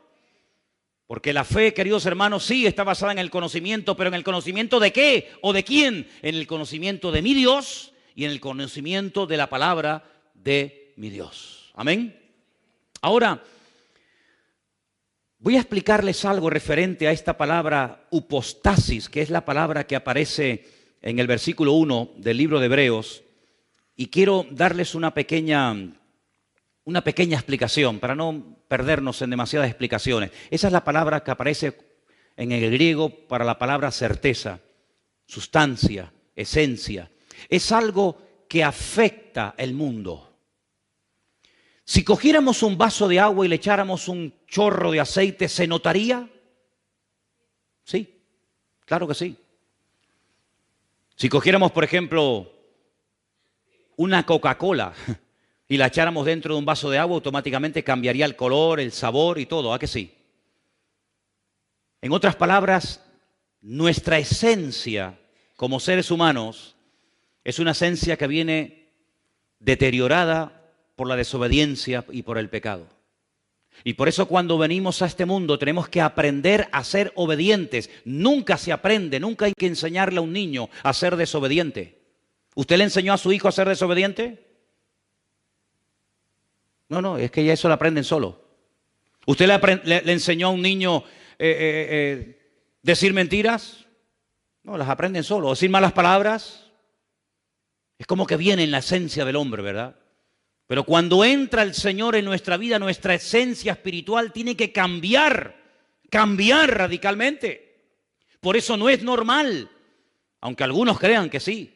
Porque la fe, queridos hermanos, sí está basada en el conocimiento, pero ¿en el conocimiento de qué o de quién? En el conocimiento de mi Dios y en el conocimiento de la palabra de mi Dios. Amén. Ahora, voy a explicarles algo referente a esta palabra upostasis, que es la palabra que aparece en el versículo 1 del libro de Hebreos, y quiero darles una pequeña explicación para no perdernos en demasiadas explicaciones. Esa es la palabra que aparece en el griego para la palabra certeza, sustancia, esencia. Es algo que afecta el mundo. Si cogiéramos un vaso de agua y le echáramos un chorro de aceite, ¿se notaría? Sí, claro que sí. Si cogiéramos, por ejemplo, una Coca-Cola y la echáramos dentro de un vaso de agua, automáticamente cambiaría el color, el sabor y todo, ¿a que sí? En otras palabras, nuestra esencia como seres humanos es una esencia que viene deteriorada por la desobediencia y por el pecado. Y por eso cuando venimos a este mundo tenemos que aprender a ser obedientes. Nunca se aprende, nunca hay que enseñarle a un niño a ser desobediente. ¿Usted le enseñó a su hijo a ser desobediente? No, es que ya eso lo aprenden solo. ¿Usted le enseñó a un niño decir mentiras? No, las aprenden solo. Decir malas palabras. Es como que viene en la esencia del hombre, ¿verdad? Pero cuando entra el Señor en nuestra vida, nuestra esencia espiritual tiene que cambiar radicalmente. Por eso no es normal, aunque algunos crean que sí,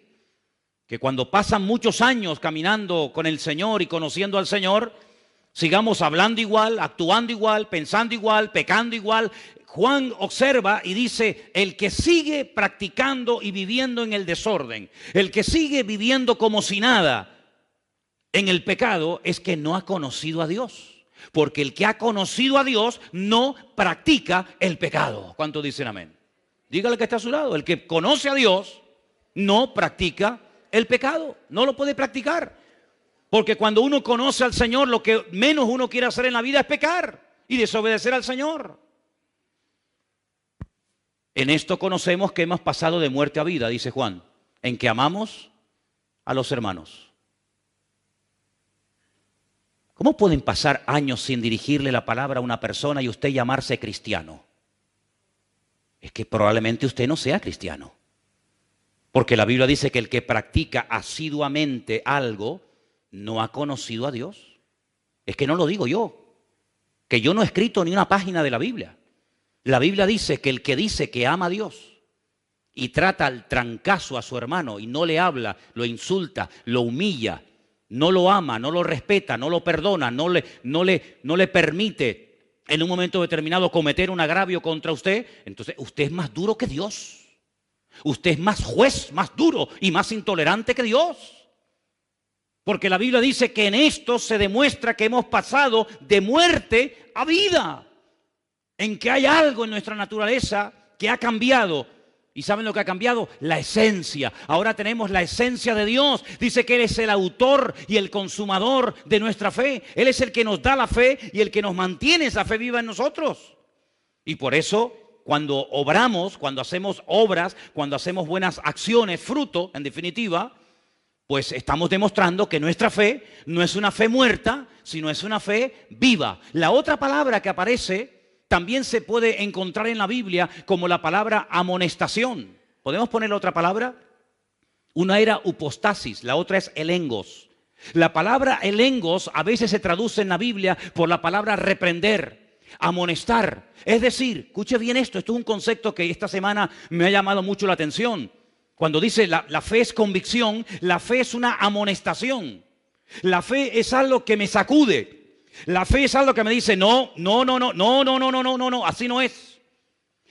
que cuando pasan muchos años caminando con el Señor y conociendo al Señor, sigamos hablando igual, actuando igual, pensando igual, pecando igual. Juan observa y dice, el que sigue practicando y viviendo en el desorden, el que sigue viviendo como si nada en el pecado, es que no ha conocido a Dios. Porque el que ha conocido a Dios no practica el pecado. ¿Cuántos dicen amén? Dígale que está a su lado. El que conoce a Dios no practica el pecado. No lo puede practicar. Porque cuando uno conoce al Señor, lo que menos uno quiere hacer en la vida es pecar y desobedecer al Señor. En esto conocemos que hemos pasado de muerte a vida, dice Juan, en que amamos a los hermanos. ¿Cómo pueden pasar años sin dirigirle la palabra a una persona y usted llamarse cristiano? Es que probablemente usted no sea cristiano. Porque la Biblia dice que el que practica asiduamente algo no ha conocido a Dios. Es que no lo digo yo, que yo no he escrito ni una página de la Biblia. La Biblia dice que ama a Dios y trata al trancazo a su hermano y no le habla, lo insulta, lo humilla, no lo ama, no lo respeta, no lo perdona, no le permite en un momento determinado cometer un agravio contra usted, entonces usted es más duro que Dios. Usted es más juez, más duro y más intolerante que Dios. Porque la Biblia dice que en esto se demuestra que hemos pasado de muerte a vida. En que hay algo en nuestra naturaleza que ha cambiado. ¿Y saben lo que ha cambiado? La esencia. Ahora tenemos la esencia de Dios. Dice que Él es el autor y el consumador de nuestra fe. Él es el que nos da la fe y el que nos mantiene esa fe viva en nosotros. Y por eso, cuando obramos, cuando hacemos obras, cuando hacemos buenas acciones, fruto, en definitiva, pues estamos demostrando que nuestra fe no es una fe muerta, sino es una fe viva. La otra palabra que aparece también se puede encontrar en la Biblia como la palabra amonestación. ¿Podemos poner otra palabra? Una era upostasis, la otra es elengos. La palabra elengos a veces se traduce en la Biblia por la palabra reprender, amonestar. Es decir, escuche bien esto es un concepto que esta semana me ha llamado mucho la atención. Cuando dice la fe es convicción, la fe es una amonestación. La fe es algo que me sacude. La fe es algo que me dice, no, así no es.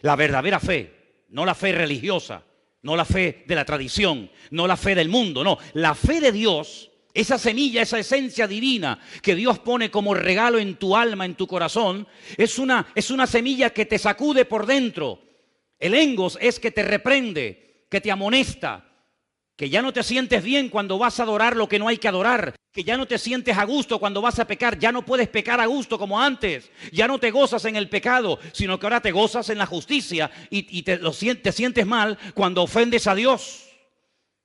La verdadera fe, no la fe religiosa, no la fe de la tradición, no la fe del mundo, no. La fe de Dios, esa semilla, esa esencia divina que Dios pone como regalo en tu alma, en tu corazón, es una semilla que te sacude por dentro. El engos es que te reprende, que te amonesta, que ya no te sientes bien cuando vas a adorar lo que no hay que adorar, que ya no te sientes a gusto cuando vas a pecar, ya no puedes pecar a gusto como antes, ya no te gozas en el pecado, sino que ahora te gozas en la justicia y te sientes mal cuando ofendes a Dios.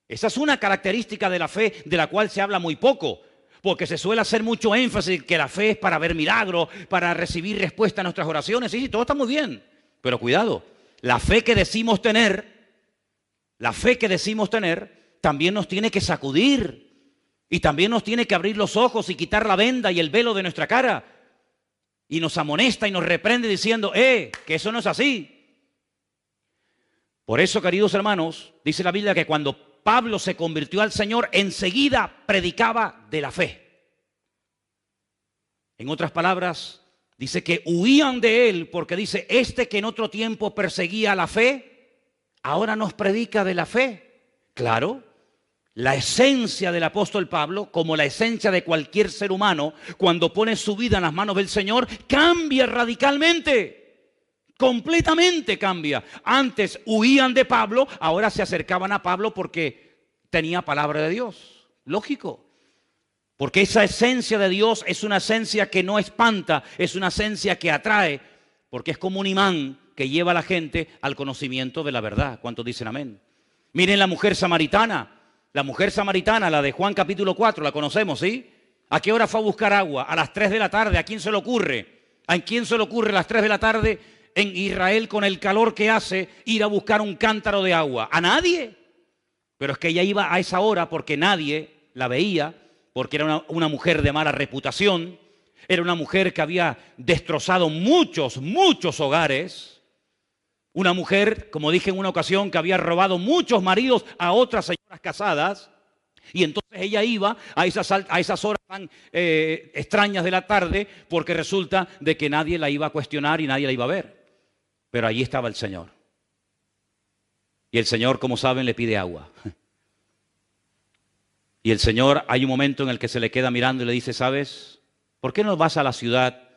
Esa es una característica de la fe de la cual se habla muy poco, porque se suele hacer mucho énfasis que la fe es para ver milagros, para recibir respuesta a nuestras oraciones. Sí, todo está muy bien, pero cuidado, la fe que decimos tener también nos tiene que sacudir y también nos tiene que abrir los ojos y quitar la venda y el velo de nuestra cara. Y nos amonesta y nos reprende diciendo, que eso no es así. Por eso, queridos hermanos, dice la Biblia que cuando Pablo se convirtió al Señor, enseguida predicaba de la fe. En otras palabras, dice que huían de él porque dice, que en otro tiempo perseguía la fe, ahora nos predica de la fe. Claro, La esencia del apóstol Pablo, como la esencia de cualquier ser humano, cuando pone su vida en las manos del Señor, cambia radicalmente, completamente cambia. Antes huían de Pablo, ahora se acercaban a Pablo porque tenía palabra de Dios. Lógico, porque esa esencia de Dios es una esencia que no espanta, es una esencia que atrae, porque es como un imán que lleva a la gente al conocimiento de la verdad. ¿Cuántos dicen amén? Miren la mujer samaritana. La mujer samaritana, la de Juan capítulo 4, la conocemos, ¿sí? ¿A qué hora fue a buscar agua? A las 3 de la tarde. ¿A quién se le ocurre? ¿A quién se le ocurre a las 3 de la tarde en Israel con el calor que hace ir a buscar un cántaro de agua? ¿A nadie? Pero es que ella iba a esa hora porque nadie la veía, porque era una mujer de mala reputación, era una mujer que había destrozado muchos hogares. Una mujer, como dije en una ocasión, que había robado muchos maridos a otras señoras casadas. Y entonces ella iba a esas horas tan extrañas de la tarde porque resulta de que nadie la iba a cuestionar y nadie la iba a ver. Pero allí estaba el Señor. Y el Señor, como saben, le pide agua. Y el Señor, hay un momento en el que se le queda mirando y le dice, ¿sabes? ¿Por qué no vas a la ciudad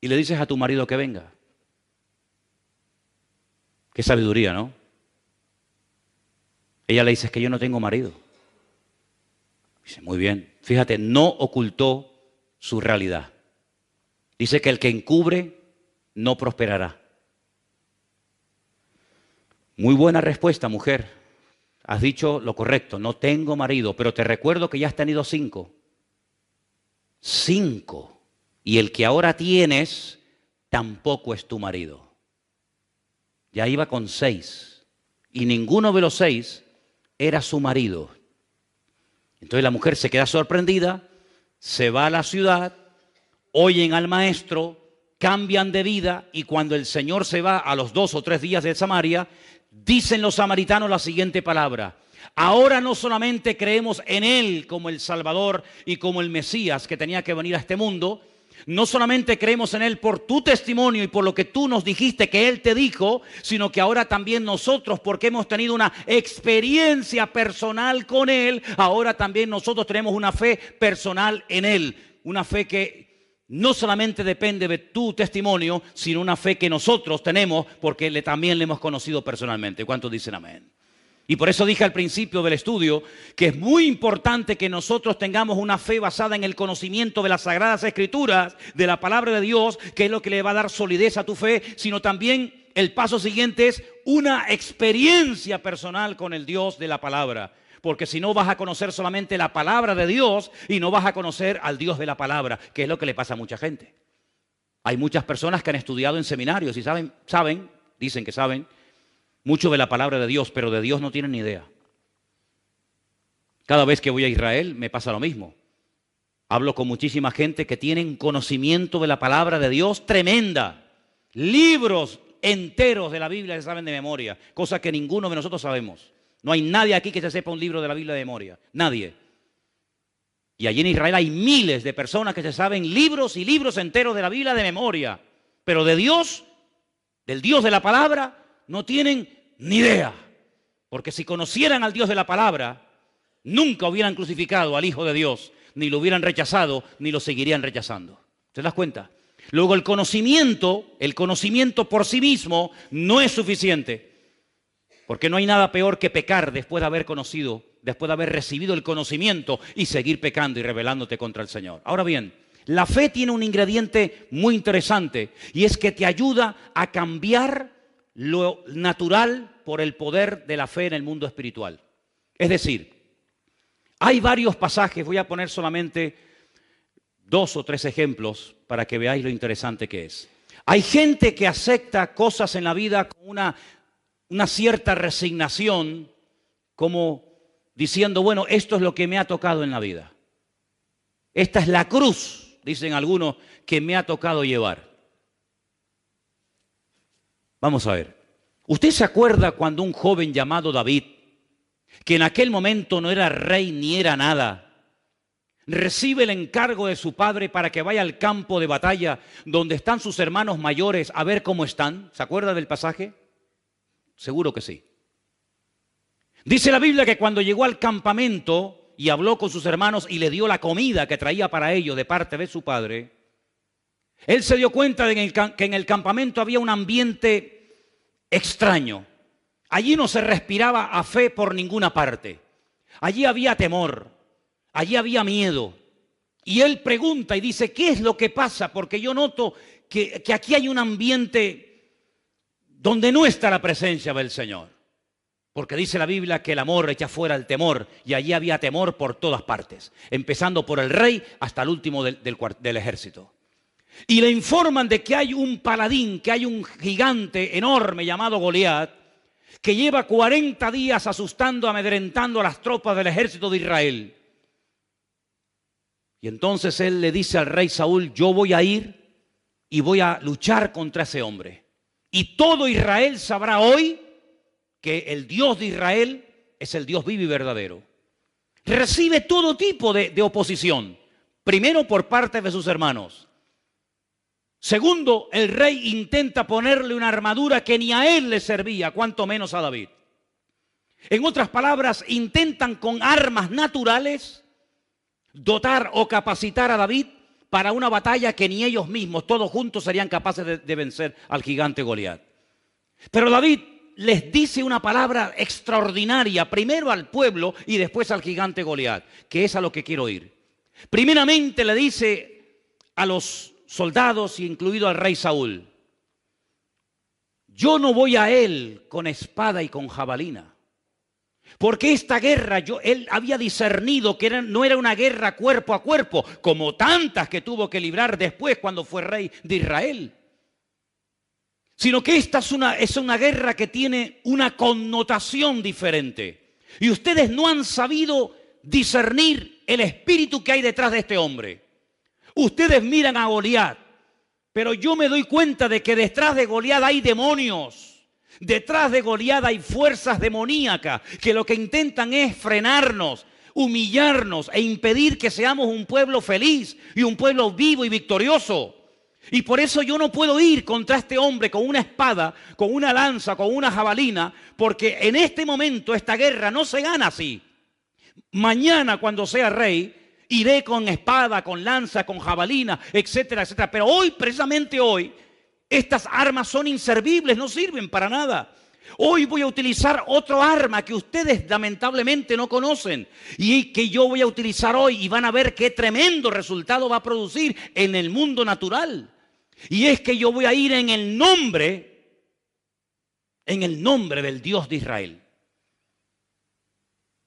y le dices a tu marido que venga? Qué sabiduría, ¿no? Ella le dice, es que yo no tengo marido. Dice, muy bien. Fíjate, no ocultó su realidad. Dice que el que encubre no prosperará. Muy buena respuesta, mujer. Has dicho lo correcto, no tengo marido, pero te recuerdo que ya has tenido 5. 5. Y el que ahora tienes tampoco es tu marido. Ya iba con 6 y ninguno de los 6 era su marido. Entonces la mujer se queda sorprendida, se va a la ciudad, oyen al maestro, cambian de vida y cuando el Señor se va a los 2 o 3 días de Samaria, dicen los samaritanos la siguiente palabra. Ahora no solamente creemos en Él como el Salvador y como el Mesías que tenía que venir a este mundo, no solamente creemos en Él por tu testimonio y por lo que tú nos dijiste que Él te dijo, sino que ahora también nosotros, porque hemos tenido una experiencia personal con Él, ahora también nosotros tenemos una fe personal en Él. Una fe que no solamente depende de tu testimonio, sino una fe que nosotros tenemos porque también le hemos conocido personalmente. ¿Cuántos dicen amén? Y por eso dije al principio del estudio que es muy importante que nosotros tengamos una fe basada en el conocimiento de las Sagradas Escrituras, de la Palabra de Dios, que es lo que le va a dar solidez a tu fe, sino también el paso siguiente es una experiencia personal con el Dios de la Palabra. Porque si no vas a conocer solamente la Palabra de Dios y no vas a conocer al Dios de la Palabra, que es lo que le pasa a mucha gente. Hay muchas personas que han estudiado en seminarios y dicen que saben, mucho de la palabra de Dios, pero de Dios no tienen ni idea. Cada vez que voy a Israel me pasa lo mismo. Hablo con muchísima gente que tienen conocimiento de la palabra de Dios tremenda. Libros enteros de la Biblia se saben de memoria, cosa que ninguno de nosotros sabemos. No hay nadie aquí que se sepa un libro de la Biblia de memoria. Nadie. Y allí en Israel hay miles de personas que se saben libros y libros enteros de la Biblia de memoria. Pero de Dios, del Dios de la palabra, no tienen ni idea. Porque si conocieran al Dios de la palabra, nunca hubieran crucificado al Hijo de Dios, ni lo hubieran rechazado, ni lo seguirían rechazando. ¿Te das cuenta? Luego el conocimiento por sí mismo no es suficiente. Porque no hay nada peor que pecar después de haber conocido, después de haber recibido el conocimiento y seguir pecando y rebelándote contra el Señor. Ahora bien, la fe tiene un ingrediente muy interesante y es que te ayuda a cambiar lo natural por el poder de la fe en el mundo espiritual. Es decir, hay varios pasajes, voy a poner solamente 2 o 3 ejemplos para que veáis lo interesante que es. Hay gente que acepta cosas en la vida con una cierta resignación, como diciendo, bueno, esto es lo que me ha tocado en la vida. Esta es la cruz, dicen algunos, que me ha tocado llevar. Vamos a ver. ¿Usted se acuerda cuando un joven llamado David, que en aquel momento no era rey ni era nada, recibe el encargo de su padre para que vaya al campo de batalla donde están sus hermanos mayores a ver cómo están? ¿Se acuerda del pasaje? Seguro que sí. Dice la Biblia que cuando llegó al campamento y habló con sus hermanos y le dio la comida que traía para ellos de parte de su padre, él se dio cuenta de que en el campamento había un ambiente extraño. Allí no se respiraba a fe por ninguna parte. Allí había temor, allí había miedo. Y él pregunta y dice, ¿qué es lo que pasa? Porque yo noto que aquí hay un ambiente donde no está la presencia del Señor. Porque dice la Biblia que el amor echa fuera el temor, y allí había temor por todas partes, empezando por el rey hasta el último del ejército. Y le informan de que hay un paladín, que hay un gigante enorme llamado Goliat, que lleva 40 días asustando, amedrentando a las tropas del ejército de Israel. Y entonces él le dice al rey Saúl, yo voy a ir y voy a luchar contra ese hombre. Y todo Israel sabrá hoy que el Dios de Israel es el Dios vivo y verdadero. Recibe todo tipo de oposición. Primero por parte de sus hermanos. Segundo, el rey intenta ponerle una armadura que ni a él le servía, cuanto menos a David. En otras palabras, intentan con armas naturales dotar o capacitar a David para una batalla que ni ellos mismos, todos juntos, serían capaces de vencer al gigante Goliat. Pero David les dice una palabra extraordinaria, primero al pueblo y después al gigante Goliat, que es a lo que quiero ir. Primeramente le dice a los soldados, incluido al rey Saúl, yo no voy a él con espada y con jabalina. Porque esta guerra, él había discernido que no era una guerra cuerpo a cuerpo, como tantas que tuvo que librar después cuando fue rey de Israel. Sino que esta es una guerra que tiene una connotación diferente. Y ustedes no han sabido discernir el espíritu que hay detrás de este hombre. Ustedes miran a Goliat, pero yo me doy cuenta de que detrás de Goliat hay demonios. Detrás de Goliat hay fuerzas demoníacas que lo que intentan es frenarnos, humillarnos e impedir que seamos un pueblo feliz y un pueblo vivo y victorioso. Y por eso yo no puedo ir contra este hombre con una espada, con una lanza, con una jabalina, porque en este momento esta guerra no se gana así. Mañana, cuando sea rey, iré con espada, con lanza, con jabalina, etcétera, etcétera. Pero hoy, precisamente hoy, estas armas son inservibles, no sirven para nada. Hoy voy a utilizar otro arma que ustedes lamentablemente no conocen y que yo voy a utilizar hoy, y van a ver qué tremendo resultado va a producir en el mundo natural. Y es que yo voy a ir en el nombre del Dios de Israel.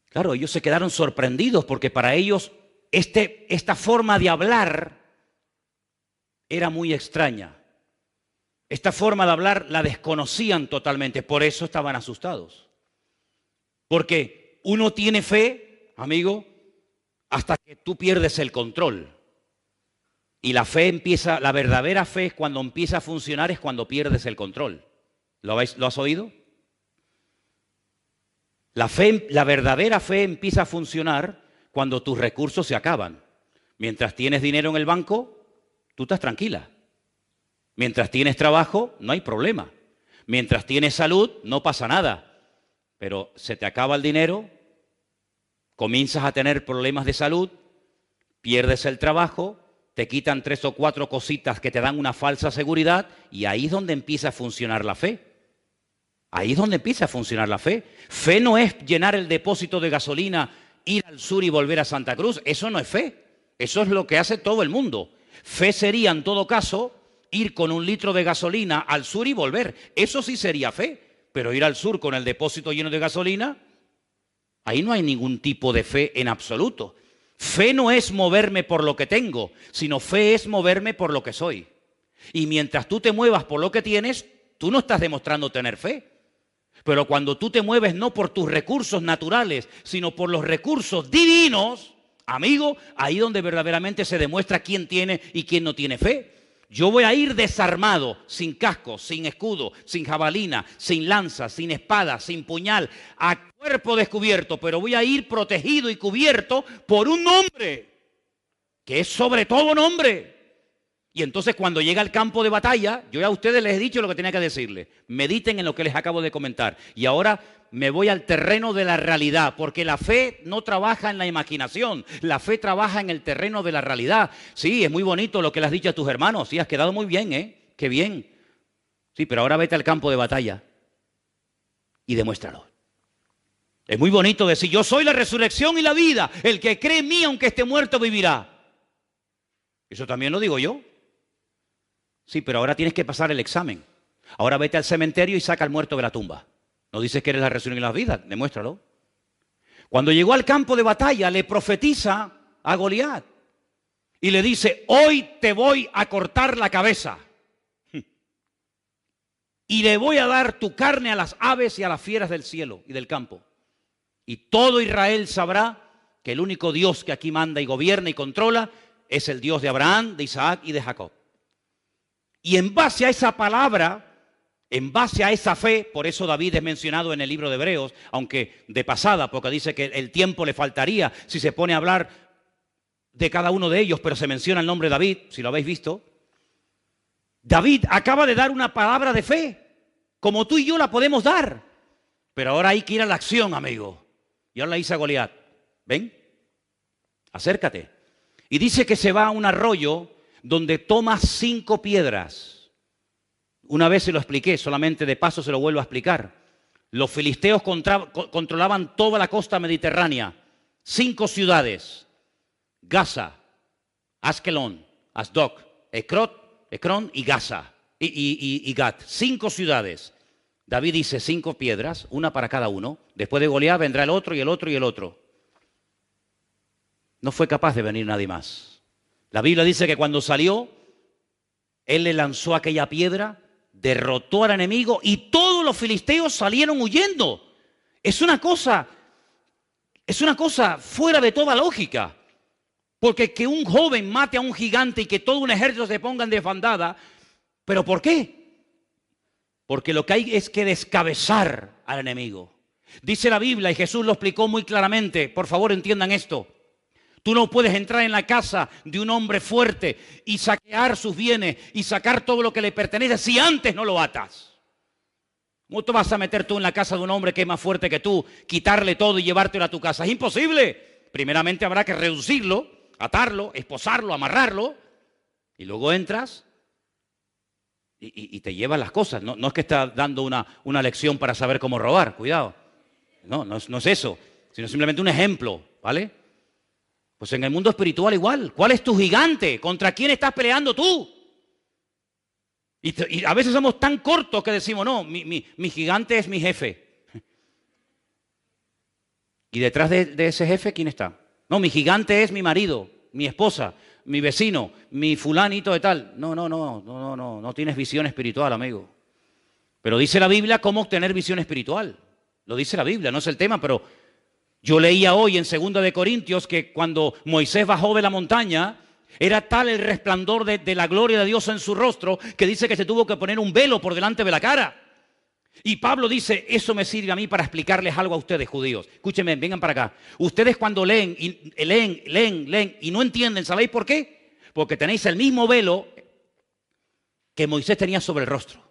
Claro, ellos se quedaron sorprendidos porque para ellos esta forma de hablar era muy extraña. Esta forma de hablar la desconocían totalmente, por eso estaban asustados. Porque uno tiene fe, amigo, hasta que tú pierdes el control. Y la verdadera fe es cuando empieza a funcionar, es cuando pierdes el control. ¿Lo has oído? La verdadera fe empieza a funcionar cuando tus recursos se acaban. Mientras tienes dinero en el banco, tú estás tranquila. Mientras tienes trabajo, no hay problema. Mientras tienes salud, no pasa nada. Pero se te acaba el dinero, comienzas a tener problemas de salud, pierdes el trabajo, te quitan 3 o 4 cositas que te dan una falsa seguridad, y ahí es donde empieza a funcionar la fe. Ahí es donde empieza a funcionar la fe. Fe no es llenar el depósito de gasolina, ir al sur y volver a Santa Cruz. Eso no es fe. Eso es lo que hace todo el mundo. Fe sería, en todo caso, ir con 1 litro de gasolina al sur y volver. Eso sí sería fe. Pero ir al sur con el depósito lleno de gasolina, ahí no hay ningún tipo de fe en absoluto. Fe no es moverme por lo que tengo, sino fe es moverme por lo que soy. Y mientras tú te muevas por lo que tienes, tú no estás demostrando tener fe. Pero cuando tú te mueves no por tus recursos naturales, sino por los recursos divinos, amigo, ahí es donde verdaderamente se demuestra quién tiene y quién no tiene fe. Yo voy a ir desarmado, sin casco, sin escudo, sin jabalina, sin lanza, sin espada, sin puñal, a cuerpo descubierto, pero voy a ir protegido y cubierto por un nombre, que es sobre todo nombre. Y entonces cuando llega al campo de batalla, yo ya a ustedes les he dicho lo que tenía que decirles. Mediten en lo que les acabo de comentar. Y ahora me voy al terreno de la realidad, porque la fe no trabaja en la imaginación, la fe trabaja en el terreno de la realidad. Sí, es muy bonito lo que le has dicho a tus hermanos, sí, has quedado muy bien, ¿eh? Qué bien. Sí, pero ahora vete al campo de batalla y demuéstralo. Es muy bonito decir, yo soy la resurrección y la vida, el que cree en mí aunque esté muerto vivirá. Eso también lo digo yo. Sí, pero ahora tienes que pasar el examen. Ahora vete al cementerio y saca al muerto de la tumba. No dices que eres la resurrección y la vida, demuéstralo. Cuando llegó al campo de batalla, le profetiza a Goliat y le dice, hoy te voy a cortar la cabeza y le voy a dar tu carne a las aves y a las fieras del cielo y del campo. Y todo Israel sabrá que el único Dios que aquí manda y gobierna y controla es el Dios de Abraham, de Isaac y de Jacob. Y en base a esa palabra, en base a esa fe, por eso David es mencionado en el libro de Hebreos, aunque de pasada, porque dice que el tiempo le faltaría si se pone a hablar de cada uno de ellos, pero se menciona el nombre de David, si lo habéis visto. David acaba de dar una palabra de fe, como tú y yo la podemos dar, pero ahora hay que ir a la acción, amigo. Y ahora le dice a Goliat, ven, acércate. Y dice que se va a un arroyo donde toma 5 piedras. Una vez se lo expliqué, solamente de paso se lo vuelvo a explicar. Los filisteos controlaban toda la costa mediterránea. 5 ciudades. Gaza, Askelón, Asdod, Ecrón y Gaza. Y Gat. 5 ciudades. David dice 5 piedras, una para cada uno. Después de Goliat vendrá el otro y el otro y el otro. No fue capaz de venir nadie más. La Biblia dice que cuando salió, él le lanzó aquella piedra, derrotó al enemigo y todos los filisteos salieron huyendo. Es una cosa fuera de toda lógica. Porque que un joven mate a un gigante y que todo un ejército se ponga en desbandada, ¿pero por qué? Porque lo que hay es que descabezar al enemigo. Dice la Biblia, y Jesús lo explicó muy claramente, por favor entiendan esto. Tú no puedes entrar en la casa de un hombre fuerte y saquear sus bienes y sacar todo lo que le pertenece si antes no lo atas. ¿Cómo te vas a meter tú en la casa de un hombre que es más fuerte que tú, quitarle todo y llevártelo a tu casa? Es imposible. Primeramente habrá que reducirlo, atarlo, esposarlo, amarrarlo y luego entras y te llevas las cosas. No es que estás dando una lección para saber cómo robar, cuidado. No es eso, sino simplemente un ejemplo, ¿vale? Pues en el mundo espiritual igual. ¿Cuál es tu gigante? ¿Contra quién estás peleando tú? Y a veces somos tan cortos que decimos, no, mi gigante es mi jefe. ¿Y detrás de ese jefe quién está? No, mi gigante es mi marido, mi esposa, mi vecino, mi fulanito de tal. No tienes visión espiritual, amigo. Pero dice la Biblia cómo obtener visión espiritual. Lo dice la Biblia, no es el tema, pero yo leía hoy en 2 de Corintios que cuando Moisés bajó de la montaña, era tal el resplandor de la gloria de Dios en su rostro que dice que se tuvo que poner un velo por delante de la cara. Y Pablo dice, eso me sirve a mí para explicarles algo a ustedes, judíos. Escúchenme, vengan para acá. Ustedes cuando leen y no entienden, ¿sabéis por qué? Porque tenéis el mismo velo que Moisés tenía sobre el rostro.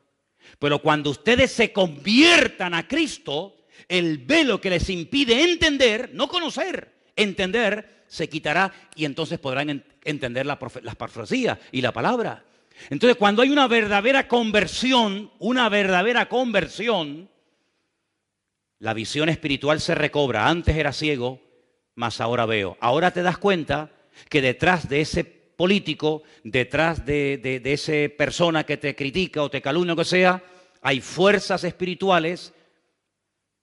Pero cuando ustedes se conviertan a Cristo, el velo que les impide entender, no conocer, entender, se quitará y entonces podrán entender las profecías y la palabra. Entonces, cuando hay una verdadera conversión, la visión espiritual se recobra. Antes era ciego, mas ahora veo. Ahora te das cuenta que detrás de ese político, detrás de esa persona que te critica o te calumnia o lo que sea, hay fuerzas espirituales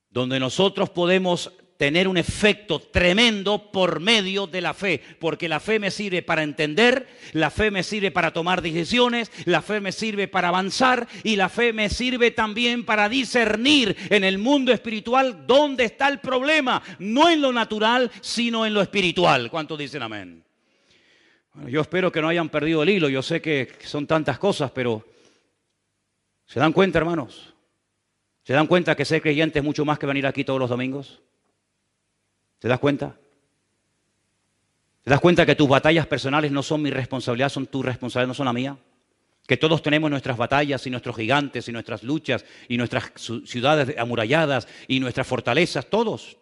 donde nosotros podemos tener un efecto tremendo por medio de la fe, porque la fe me sirve para entender, la fe me sirve para tomar decisiones, la fe me sirve para avanzar y la fe me sirve también para discernir en el mundo espiritual dónde está el problema, no en lo natural, sino en lo espiritual. ¿Cuántos dicen amén? Bueno, yo espero que no hayan perdido el hilo, yo sé que son tantas cosas, pero ¿se dan cuenta, hermanos? ¿Se dan cuenta que ser creyente es mucho más que venir aquí todos los domingos? ¿Te das cuenta? ¿Te das cuenta que tus batallas personales no son mi responsabilidad, son tu responsabilidad, no son la mía? Que todos tenemos nuestras batallas y nuestros gigantes y nuestras luchas y nuestras ciudades amuralladas y nuestras fortalezas, todos.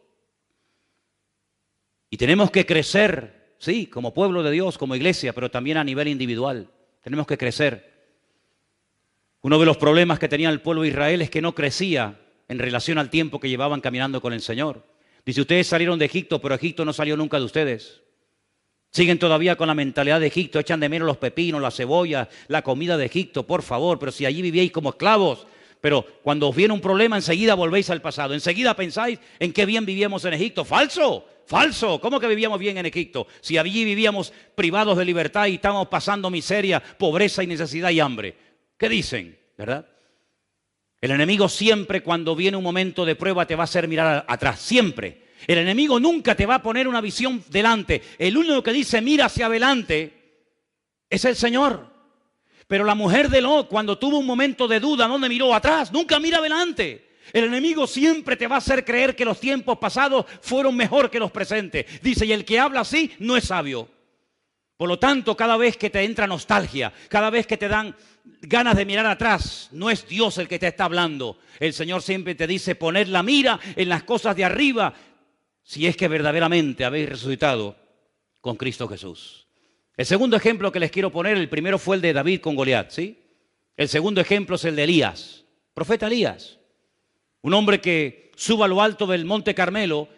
Y tenemos que crecer, sí, como pueblo de Dios, como iglesia, pero también a nivel individual. Tenemos que crecer. Uno de los problemas que tenía el pueblo de Israel es que no crecía en relación al tiempo que llevaban caminando con el Señor. Dice, ustedes salieron de Egipto, pero Egipto no salió nunca de ustedes. Siguen todavía con la mentalidad de Egipto, echan de menos los pepinos, la cebolla, la comida de Egipto, por favor, pero si allí vivíais como esclavos. Pero cuando os viene un problema, enseguida volvéis al pasado, enseguida pensáis en qué bien vivíamos en Egipto. ¡Falso! ¡Falso! ¿Cómo que vivíamos bien en Egipto? Si allí vivíamos privados de libertad y estábamos pasando miseria, pobreza y necesidad y hambre. ¿Qué dicen? ¿Verdad? El enemigo siempre cuando viene un momento de prueba te va a hacer mirar atrás, siempre. El enemigo nunca te va a poner una visión delante. El único que dice mira hacia adelante es el Señor. Pero la mujer de Lot, cuando tuvo un momento de duda, ¿dónde miró? Atrás, nunca mira adelante. El enemigo siempre te va a hacer creer que los tiempos pasados fueron mejor que los presentes. Dice, y el que habla así no es sabio. Por lo tanto, cada vez que te entra nostalgia, cada vez que te dan ganas de mirar atrás, no es Dios el que te está hablando. El Señor siempre te dice, poned la mira en las cosas de arriba, si es que verdaderamente habéis resucitado con Cristo Jesús. El segundo ejemplo que les quiero poner, el primero fue el de David con Goliat, ¿sí? El segundo ejemplo es el de Elías, profeta Elías. Un hombre que sube a lo alto del Monte Carmelo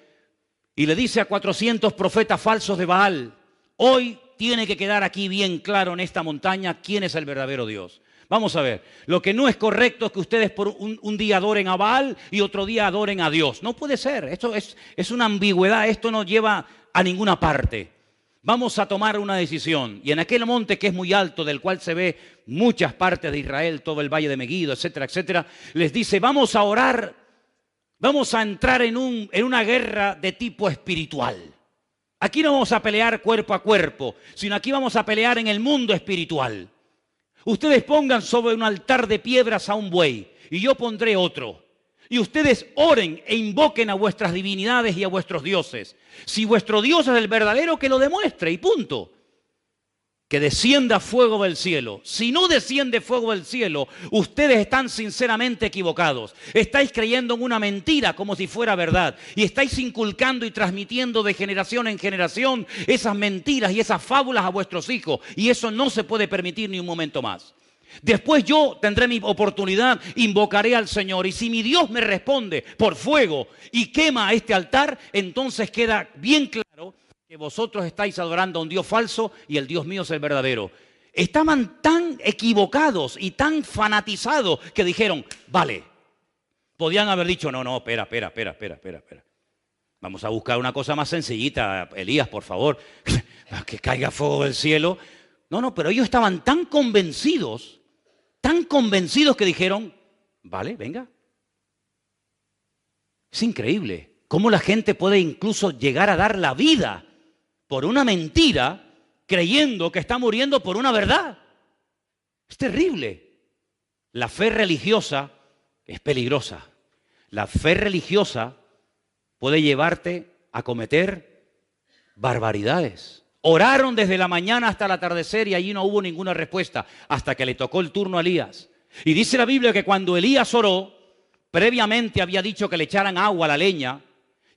y le dice a 400 profetas falsos de Baal, hoy tiene que quedar aquí bien claro en esta montaña quién es el verdadero Dios. Vamos a ver, lo que no es correcto es que ustedes por un día adoren a Baal y otro día adoren a Dios. No puede ser, esto es una ambigüedad, esto no lleva a ninguna parte. Vamos a tomar una decisión. Y en aquel monte que es muy alto, del cual se ve muchas partes de Israel, todo el valle de Meguido, etcétera, etcétera, les dice, vamos a orar, vamos a entrar en una guerra de tipo espiritual. Aquí no vamos a pelear cuerpo a cuerpo, sino aquí vamos a pelear en el mundo espiritual. Ustedes pongan sobre un altar de piedras a un buey y yo pondré otro. Y ustedes oren e invoquen a vuestras divinidades y a vuestros dioses. Si vuestro Dios es el verdadero, que lo demuestre y punto. Que descienda fuego del cielo. Si no desciende fuego del cielo, ustedes están sinceramente equivocados. Estáis creyendo en una mentira como si fuera verdad. Y estáis inculcando y transmitiendo de generación en generación esas mentiras y esas fábulas a vuestros hijos. Y eso no se puede permitir ni un momento más. Después yo tendré mi oportunidad, invocaré al Señor. Y si mi Dios me responde por fuego y quema este altar, entonces queda bien claro que vosotros estáis adorando a un Dios falso y el Dios mío es el verdadero. Estaban tan equivocados y tan fanatizados que dijeron, vale. Podían haber dicho, no, espera. Vamos a buscar una cosa más sencillita, Elías, por favor, que caiga fuego del cielo. No, pero ellos estaban tan convencidos que dijeron, vale, venga. Es increíble cómo la gente puede incluso llegar a dar la vida por una mentira, creyendo que está muriendo por una verdad. Es terrible. La fe religiosa es peligrosa. La fe religiosa puede llevarte a cometer barbaridades. Oraron desde la mañana hasta el atardecer y allí no hubo ninguna respuesta hasta que le tocó el turno a Elías. Y dice la Biblia que cuando Elías oró, previamente había dicho que le echaran agua a la leña,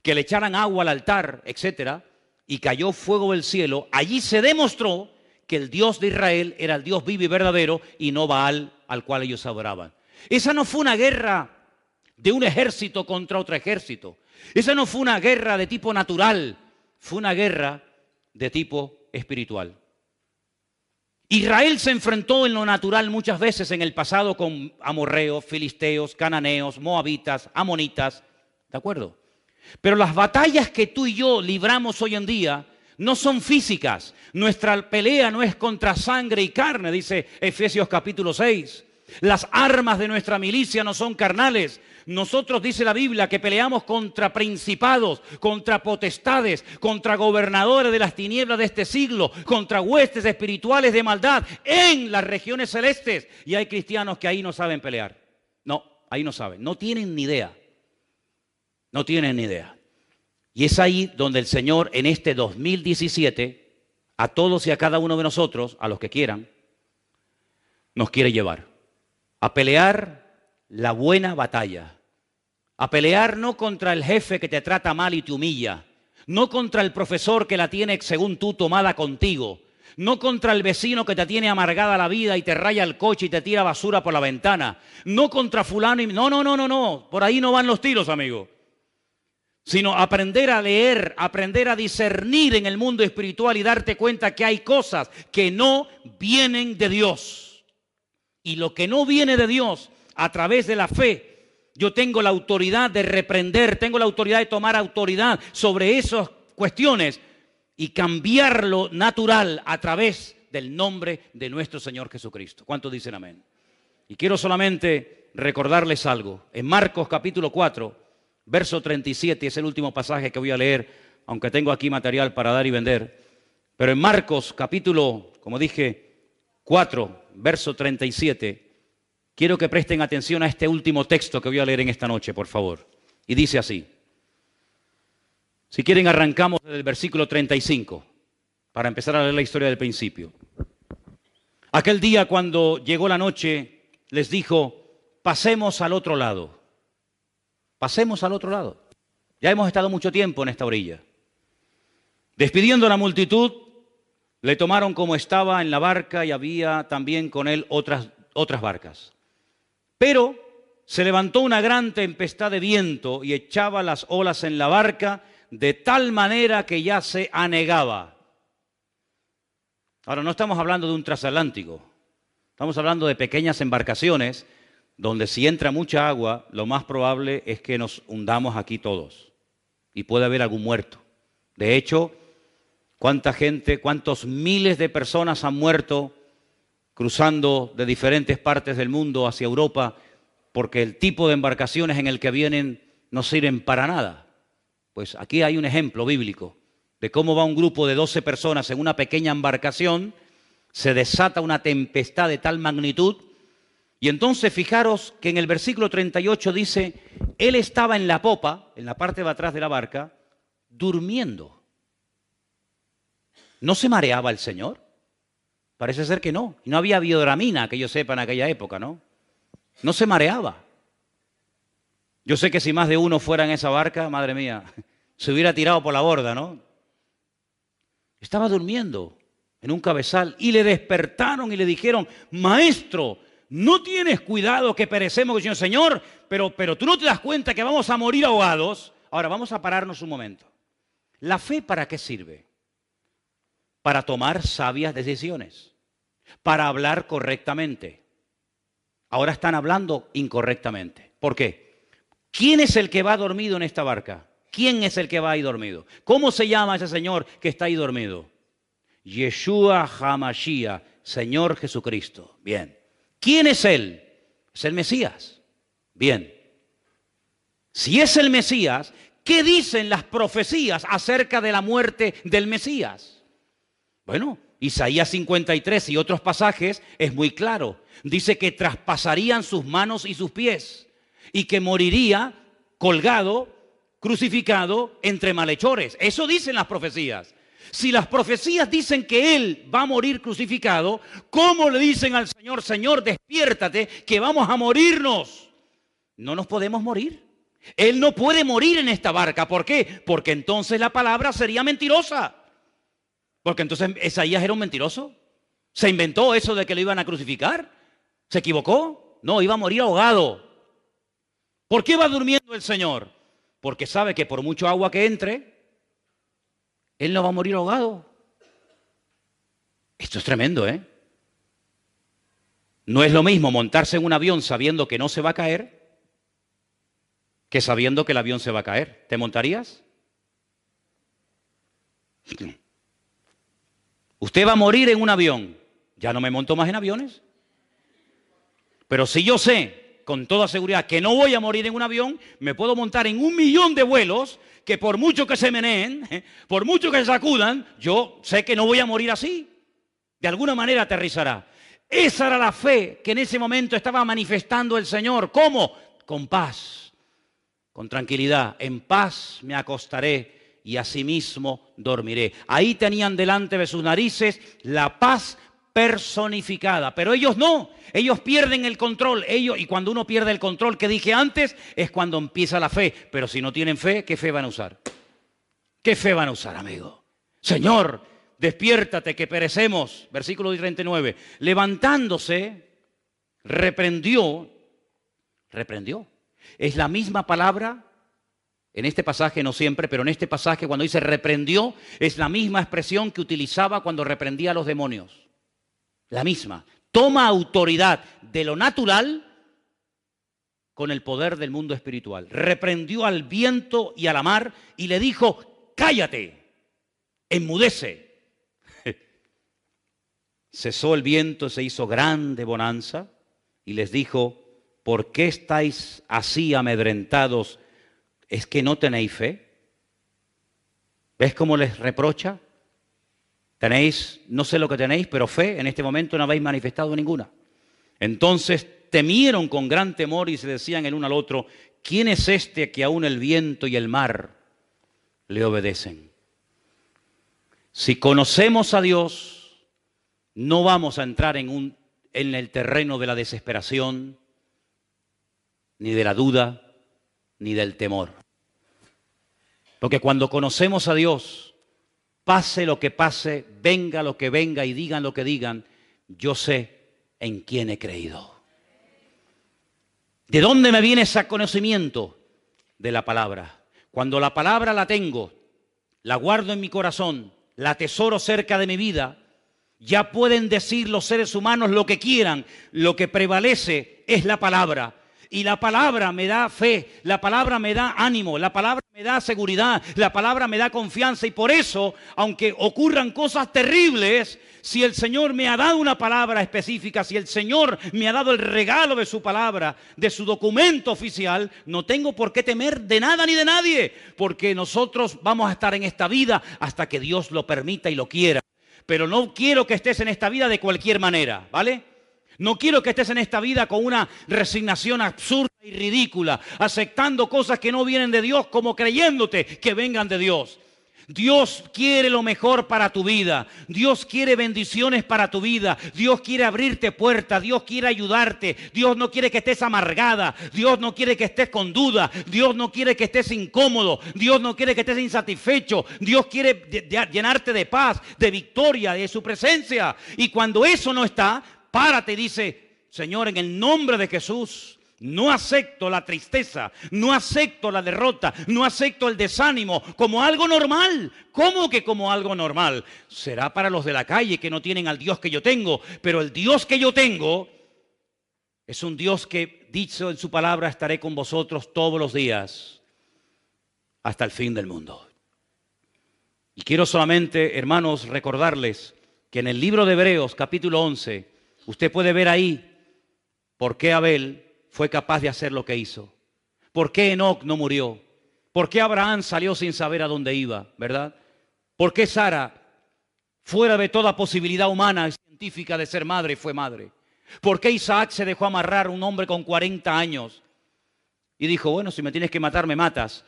que le echaran agua al altar, etcétera, y cayó fuego del cielo. Allí se demostró que el Dios de Israel era el Dios vivo y verdadero y no Baal al cual ellos adoraban. Esa no fue una guerra de un ejército contra otro ejército. Esa no fue una guerra de tipo natural, fue una guerra de tipo espiritual. Israel se enfrentó en lo natural muchas veces en el pasado con amorreos, filisteos, cananeos, moabitas, amonitas, ¿de acuerdo? Pero las batallas que tú y yo libramos hoy en día no son físicas. Nuestra pelea no es contra sangre y carne, dice Efesios capítulo 6. Las armas de nuestra milicia no son carnales. Nosotros, dice la Biblia, que peleamos contra principados, contra potestades, contra gobernadores de las tinieblas de este siglo, contra huestes espirituales de maldad en las regiones celestes. Y hay cristianos que ahí no saben pelear. No, ahí no saben, no tienen ni idea. No tienen ni idea. Y es ahí donde el Señor en este 2017 a todos y a cada uno de nosotros, a los que quieran, nos quiere llevar a pelear la buena batalla, a pelear no contra el jefe que te trata mal y te humilla, no contra el profesor que la tiene según tú tomada contigo, no contra el vecino que te tiene amargada la vida y te raya el coche y te tira basura por la ventana, no contra fulano y... No, por ahí no van los tiros, amigo. Sino aprender a leer, aprender a discernir en el mundo espiritual y darte cuenta que hay cosas que no vienen de Dios. Y lo que no viene de Dios, a través de la fe, yo tengo la autoridad de reprender, tengo la autoridad de tomar autoridad sobre esas cuestiones y cambiar lo natural a través del nombre de nuestro Señor Jesucristo. ¿Cuántos dicen amén? Y quiero solamente recordarles algo. En Marcos capítulo 4, verso 37, es el último pasaje que voy a leer, aunque tengo aquí material para dar y vender. Pero en Marcos capítulo, como dije, 4, verso 37, quiero que presten atención a este último texto que voy a leer en esta noche, por favor. Y dice así. Si quieren, arrancamos desde el versículo 35, para empezar a leer la historia del principio. Aquel día, cuando llegó la noche, les dijo, pasemos al otro lado. Pasemos al otro lado. Ya hemos estado mucho tiempo en esta orilla. Despidiendo a la multitud, le tomaron como estaba en la barca y había también con él otras barcas. Pero se levantó una gran tempestad de viento y echaba las olas en la barca de tal manera que ya se anegaba. Ahora, no estamos hablando de un transatlántico. Estamos hablando de pequeñas embarcaciones donde si entra mucha agua, lo más probable es que nos hundamos aquí todos. Y puede haber algún muerto. De hecho, ¿cuánta gente, cuántos miles de personas han muerto cruzando de diferentes partes del mundo hacia Europa porque el tipo de embarcaciones en el que vienen no sirven para nada? Pues aquí hay un ejemplo bíblico de cómo va un grupo de 12 personas en una pequeña embarcación, se desata una tempestad de tal magnitud. Y entonces fijaros que en el versículo 38 dice, él estaba en la popa, en la parte de atrás de la barca, durmiendo. ¿No se mareaba el Señor? Parece ser que no. Y no había biodramina, que yo sepa, en aquella época, ¿no? No se mareaba. Yo sé que si más de uno fuera en esa barca, madre mía, se hubiera tirado por la borda, ¿no? Estaba durmiendo en un cabezal y le despertaron y le dijeron, maestro, ¿no tienes cuidado que perecemos? Señor, pero tú no te das cuenta que vamos a morir ahogados. Ahora vamos a pararnos un momento. ¿La fe para qué sirve? Para tomar sabias decisiones, para hablar correctamente. Ahora están hablando incorrectamente. ¿Por qué? ¿Quién es el que va dormido en esta barca? ¿Quién es el que va ahí dormido? ¿Cómo se llama ese señor que está ahí dormido? Yeshua HaMashiach, Señor Jesucristo. Bien. ¿Quién es Él? Es el Mesías. Bien. Si es el Mesías, ¿qué dicen las profecías acerca de la muerte del Mesías? Bueno, Isaías 53 y otros pasajes es muy claro. Dice que traspasarían sus manos y sus pies y que moriría colgado, crucificado entre malhechores. Eso dicen las profecías. Si las profecías dicen que Él va a morir crucificado, ¿cómo le dicen al Señor, Señor, despiértate, que vamos a morirnos? No nos podemos morir. Él no puede morir en esta barca. ¿Por qué? Porque entonces la palabra sería mentirosa. Porque entonces Isaías era un mentiroso. ¿Se inventó eso de que lo iban a crucificar? ¿Se equivocó? No, iba a morir ahogado. ¿Por qué va durmiendo el Señor? Porque sabe que por mucho agua que entre, Él no va a morir ahogado. Esto es tremendo, ¿eh? No es lo mismo montarse en un avión sabiendo que no se va a caer que sabiendo que el avión se va a caer. ¿Te montarías? Usted va a morir en un avión. Ya no me monto más en aviones. Pero si yo sé con toda seguridad que no voy a morir en un avión, me puedo montar en 1.000.000 de vuelos que por mucho que se meneen, por mucho que se sacudan, yo sé que no voy a morir así. De alguna manera aterrizará. Esa era la fe que en ese momento estaba manifestando el Señor. ¿Cómo? Con paz, con tranquilidad. En paz me acostaré y asimismo dormiré. Ahí tenían delante de sus narices la paz personificada, pero ellos no, ellos pierden el control, y cuando uno pierde el control que dije antes, es cuando empieza la fe, pero si no tienen fe, ¿qué fe van a usar? ¿Qué fe van a usar, amigo? Señor, despiértate que perecemos, versículo 39, levantándose, reprendió, es la misma palabra, en este pasaje no siempre, pero en este pasaje cuando dice reprendió, es la misma expresión que utilizaba cuando reprendía a los demonios. La misma. Toma autoridad de lo natural con el poder del mundo espiritual. Reprendió al viento y a la mar y le dijo, cállate, enmudece. Cesó el viento, se hizo grande bonanza y les dijo, ¿por qué estáis así amedrentados? ¿Es que no tenéis fe? ¿Ves cómo les reprocha? Tenéis, no sé lo que tenéis, pero fe en este momento no habéis manifestado ninguna. Entonces temieron con gran temor y se decían el uno al otro, ¿quién es este que aún el viento y el mar le obedecen? Si conocemos a Dios, no vamos a entrar en el terreno de la desesperación, ni de la duda, ni del temor. Porque cuando conocemos a Dios, pase lo que pase, venga lo que venga y digan lo que digan, yo sé en quién he creído. ¿De dónde me viene ese conocimiento? De la palabra. Cuando la palabra la tengo, la guardo en mi corazón, la atesoro cerca de mi vida, ya pueden decir los seres humanos lo que quieran, lo que prevalece es la palabra. Y la palabra me da fe, la palabra me da ánimo, la palabra me da seguridad, la palabra me da confianza. Y por eso, aunque ocurran cosas terribles, si el Señor me ha dado una palabra específica, si el Señor me ha dado el regalo de su palabra, de su documento oficial, no tengo por qué temer de nada ni de nadie, porque nosotros vamos a estar en esta vida hasta que Dios lo permita y lo quiera. Pero no quiero que estés en esta vida de cualquier manera, ¿vale? No quiero que estés en esta vida con una resignación absurda y ridícula, aceptando cosas que no vienen de Dios como creyéndote que vengan de Dios. Dios quiere lo mejor para tu vida. Dios quiere bendiciones para tu vida. Dios quiere abrirte puertas. Dios quiere ayudarte. Dios no quiere que estés amargada. Dios no quiere que estés con duda. Dios no quiere que estés incómodo. Dios no quiere que estés insatisfecho. Dios quiere llenarte de paz, de victoria, de su presencia. Y cuando eso no está, párate y dice, Señor, en el nombre de Jesús, no acepto la tristeza, no acepto la derrota, no acepto el desánimo como algo normal. ¿Cómo que como algo normal? Será para los de la calle que no tienen al Dios que yo tengo, pero el Dios que yo tengo es un Dios que, dicho en su palabra, estaré con vosotros todos los días hasta el fin del mundo. Y quiero solamente, hermanos, recordarles que en el libro de Hebreos, capítulo 11, usted puede ver ahí por qué Abel fue capaz de hacer lo que hizo. ¿Por qué Enoc no murió? ¿Por qué Abraham salió sin saber a dónde iba? ¿Verdad? ¿Por qué Sara, fuera de toda posibilidad humana y científica de ser madre, fue madre? ¿Por qué Isaac se dejó amarrar, un hombre con 40 años? Y dijo, bueno, si me tienes que matar, me matas.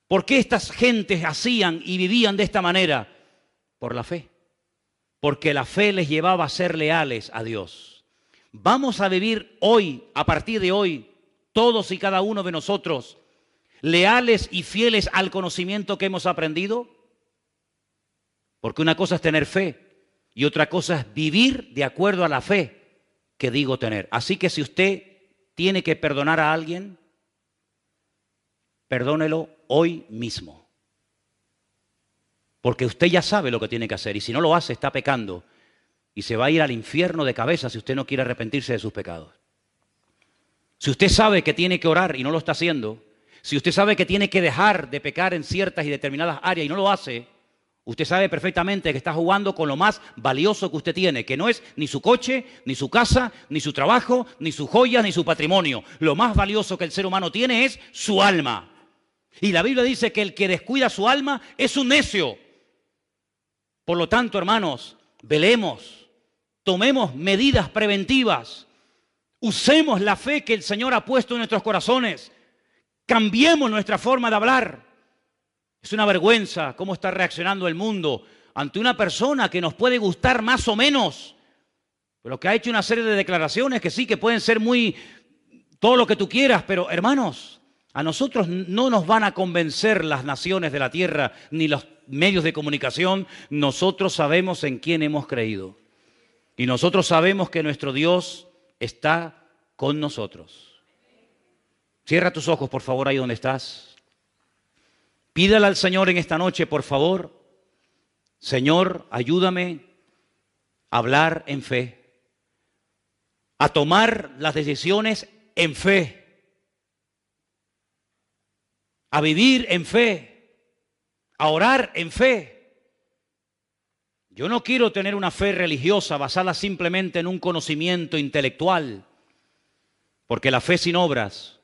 ¿Por qué estas gentes hacían y vivían de esta manera? Por la fe. Porque la fe les llevaba a ser leales a Dios. Vamos a vivir hoy, a partir de hoy, todos y cada uno de nosotros, leales y fieles al conocimiento que hemos aprendido. Porque una cosa es tener fe y otra cosa es vivir de acuerdo a la fe que digo tener. Así que si usted tiene que perdonar a alguien, perdónelo hoy mismo. Porque usted ya sabe lo que tiene que hacer y si no lo hace está pecando y se va a ir al infierno de cabeza si usted no quiere arrepentirse de sus pecados. Si usted sabe que tiene que orar y no lo está haciendo, si usted sabe que tiene que dejar de pecar en ciertas y determinadas áreas y no lo hace, usted sabe perfectamente que está jugando con lo más valioso que usted tiene, que no es ni su coche, ni su casa, ni su trabajo, ni sus joyas, ni su patrimonio. Lo más valioso que el ser humano tiene es su alma. Y la Biblia dice que el que descuida su alma es un necio. Por lo tanto, hermanos, velemos, tomemos medidas preventivas, usemos la fe que el Señor ha puesto en nuestros corazones, cambiemos nuestra forma de hablar. Es una vergüenza cómo está reaccionando el mundo ante una persona que nos puede gustar más o menos, pero que ha hecho una serie de declaraciones que sí, que pueden ser muy, todo lo que tú quieras, pero hermanos, a nosotros no nos van a convencer las naciones de la tierra ni los medios de comunicación. Nosotros sabemos en quién hemos creído. Y nosotros sabemos que nuestro Dios está con nosotros. Cierra tus ojos, por favor, ahí donde estás. Pídale al Señor en esta noche, por favor. Señor, ayúdame a hablar en fe, a tomar las decisiones en fe, a vivir en fe, a orar en fe. Yo no quiero tener una fe religiosa basada simplemente en un conocimiento intelectual, porque la fe sin obras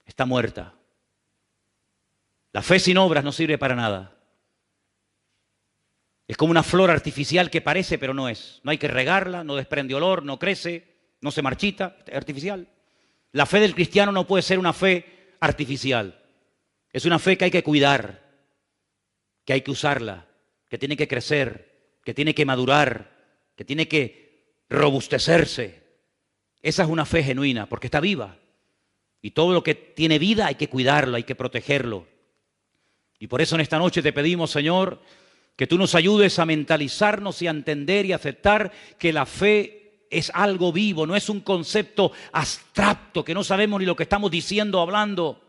está muerta. La fe sin obras no sirve para nada. Es como una flor artificial que parece, pero no es. No hay que regarla, no desprende olor, no crece, no se marchita, es artificial. La fe del cristiano no puede ser una fe artificial. Es una fe que hay que cuidar, que hay que usarla, que tiene que crecer, que tiene que madurar, que tiene que robustecerse. Esa es una fe genuina, porque está viva. Y todo lo que tiene vida hay que cuidarlo, hay que protegerlo. Y por eso en esta noche te pedimos, Señor, que tú nos ayudes a mentalizarnos y a entender y aceptar que la fe es algo vivo, no es un concepto abstracto, que no sabemos ni lo que estamos diciendo o hablando,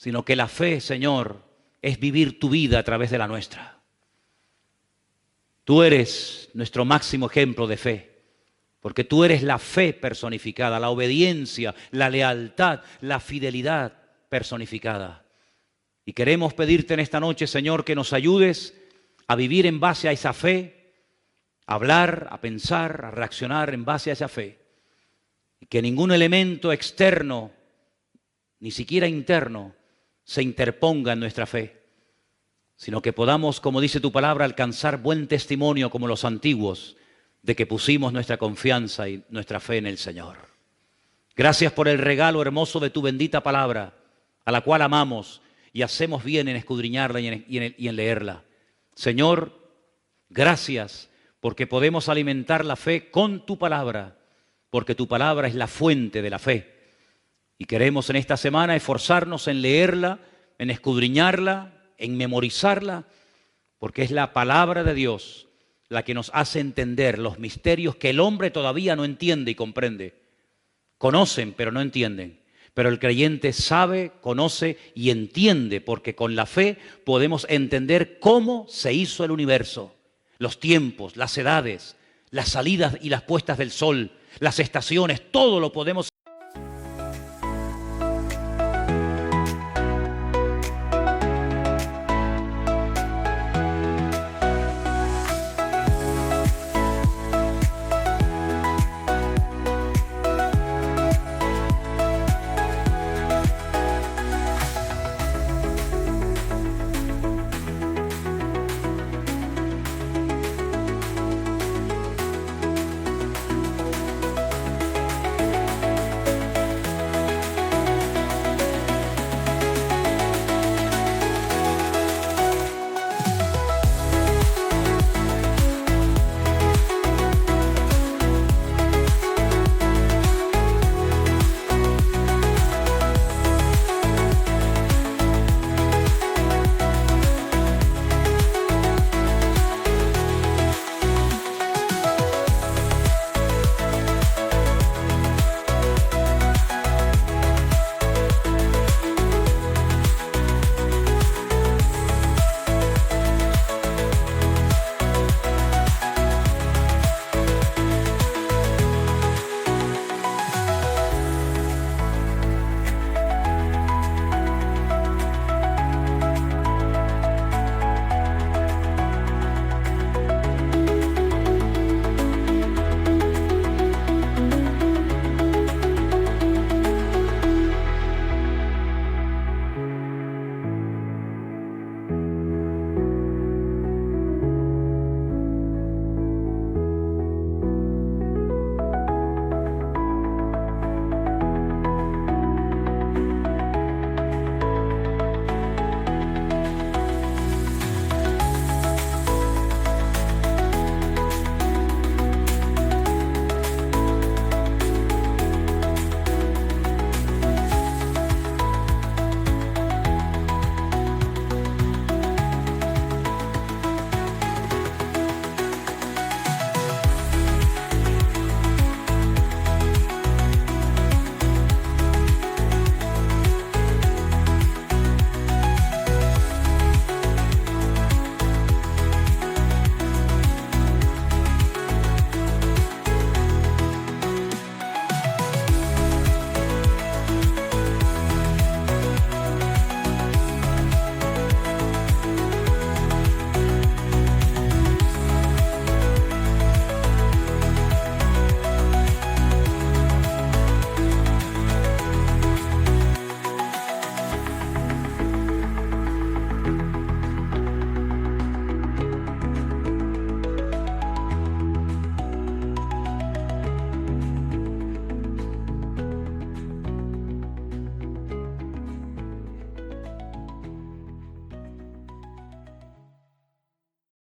sino que la fe, Señor, es vivir tu vida a través de la nuestra. Tú eres nuestro máximo ejemplo de fe, porque tú eres la fe personificada, la obediencia, la lealtad, la fidelidad personificada. Y queremos pedirte en esta noche, Señor, que nos ayudes a vivir en base a esa fe, a hablar, a pensar, a reaccionar en base a esa fe. Y que ningún elemento externo, ni siquiera interno, se interponga en nuestra fe, sino que podamos, como dice tu palabra, alcanzar buen testimonio como los antiguos, de que pusimos nuestra confianza y nuestra fe en el Señor. Gracias por el regalo hermoso de tu bendita palabra, a la cual amamos y hacemos bien en escudriñarla y en leerla. Señor, gracias porque podemos alimentar la fe con tu palabra, porque tu palabra es la fuente de la fe. Y queremos en esta semana esforzarnos en leerla, en escudriñarla, en memorizarla, porque es la palabra de Dios la que nos hace entender los misterios que el hombre todavía no entiende y comprende. Conocen, pero no entienden. Pero el creyente sabe, conoce y entiende, porque con la fe podemos entender cómo se hizo el universo, los tiempos, las edades, las salidas y las puestas del sol, las estaciones, todo lo podemos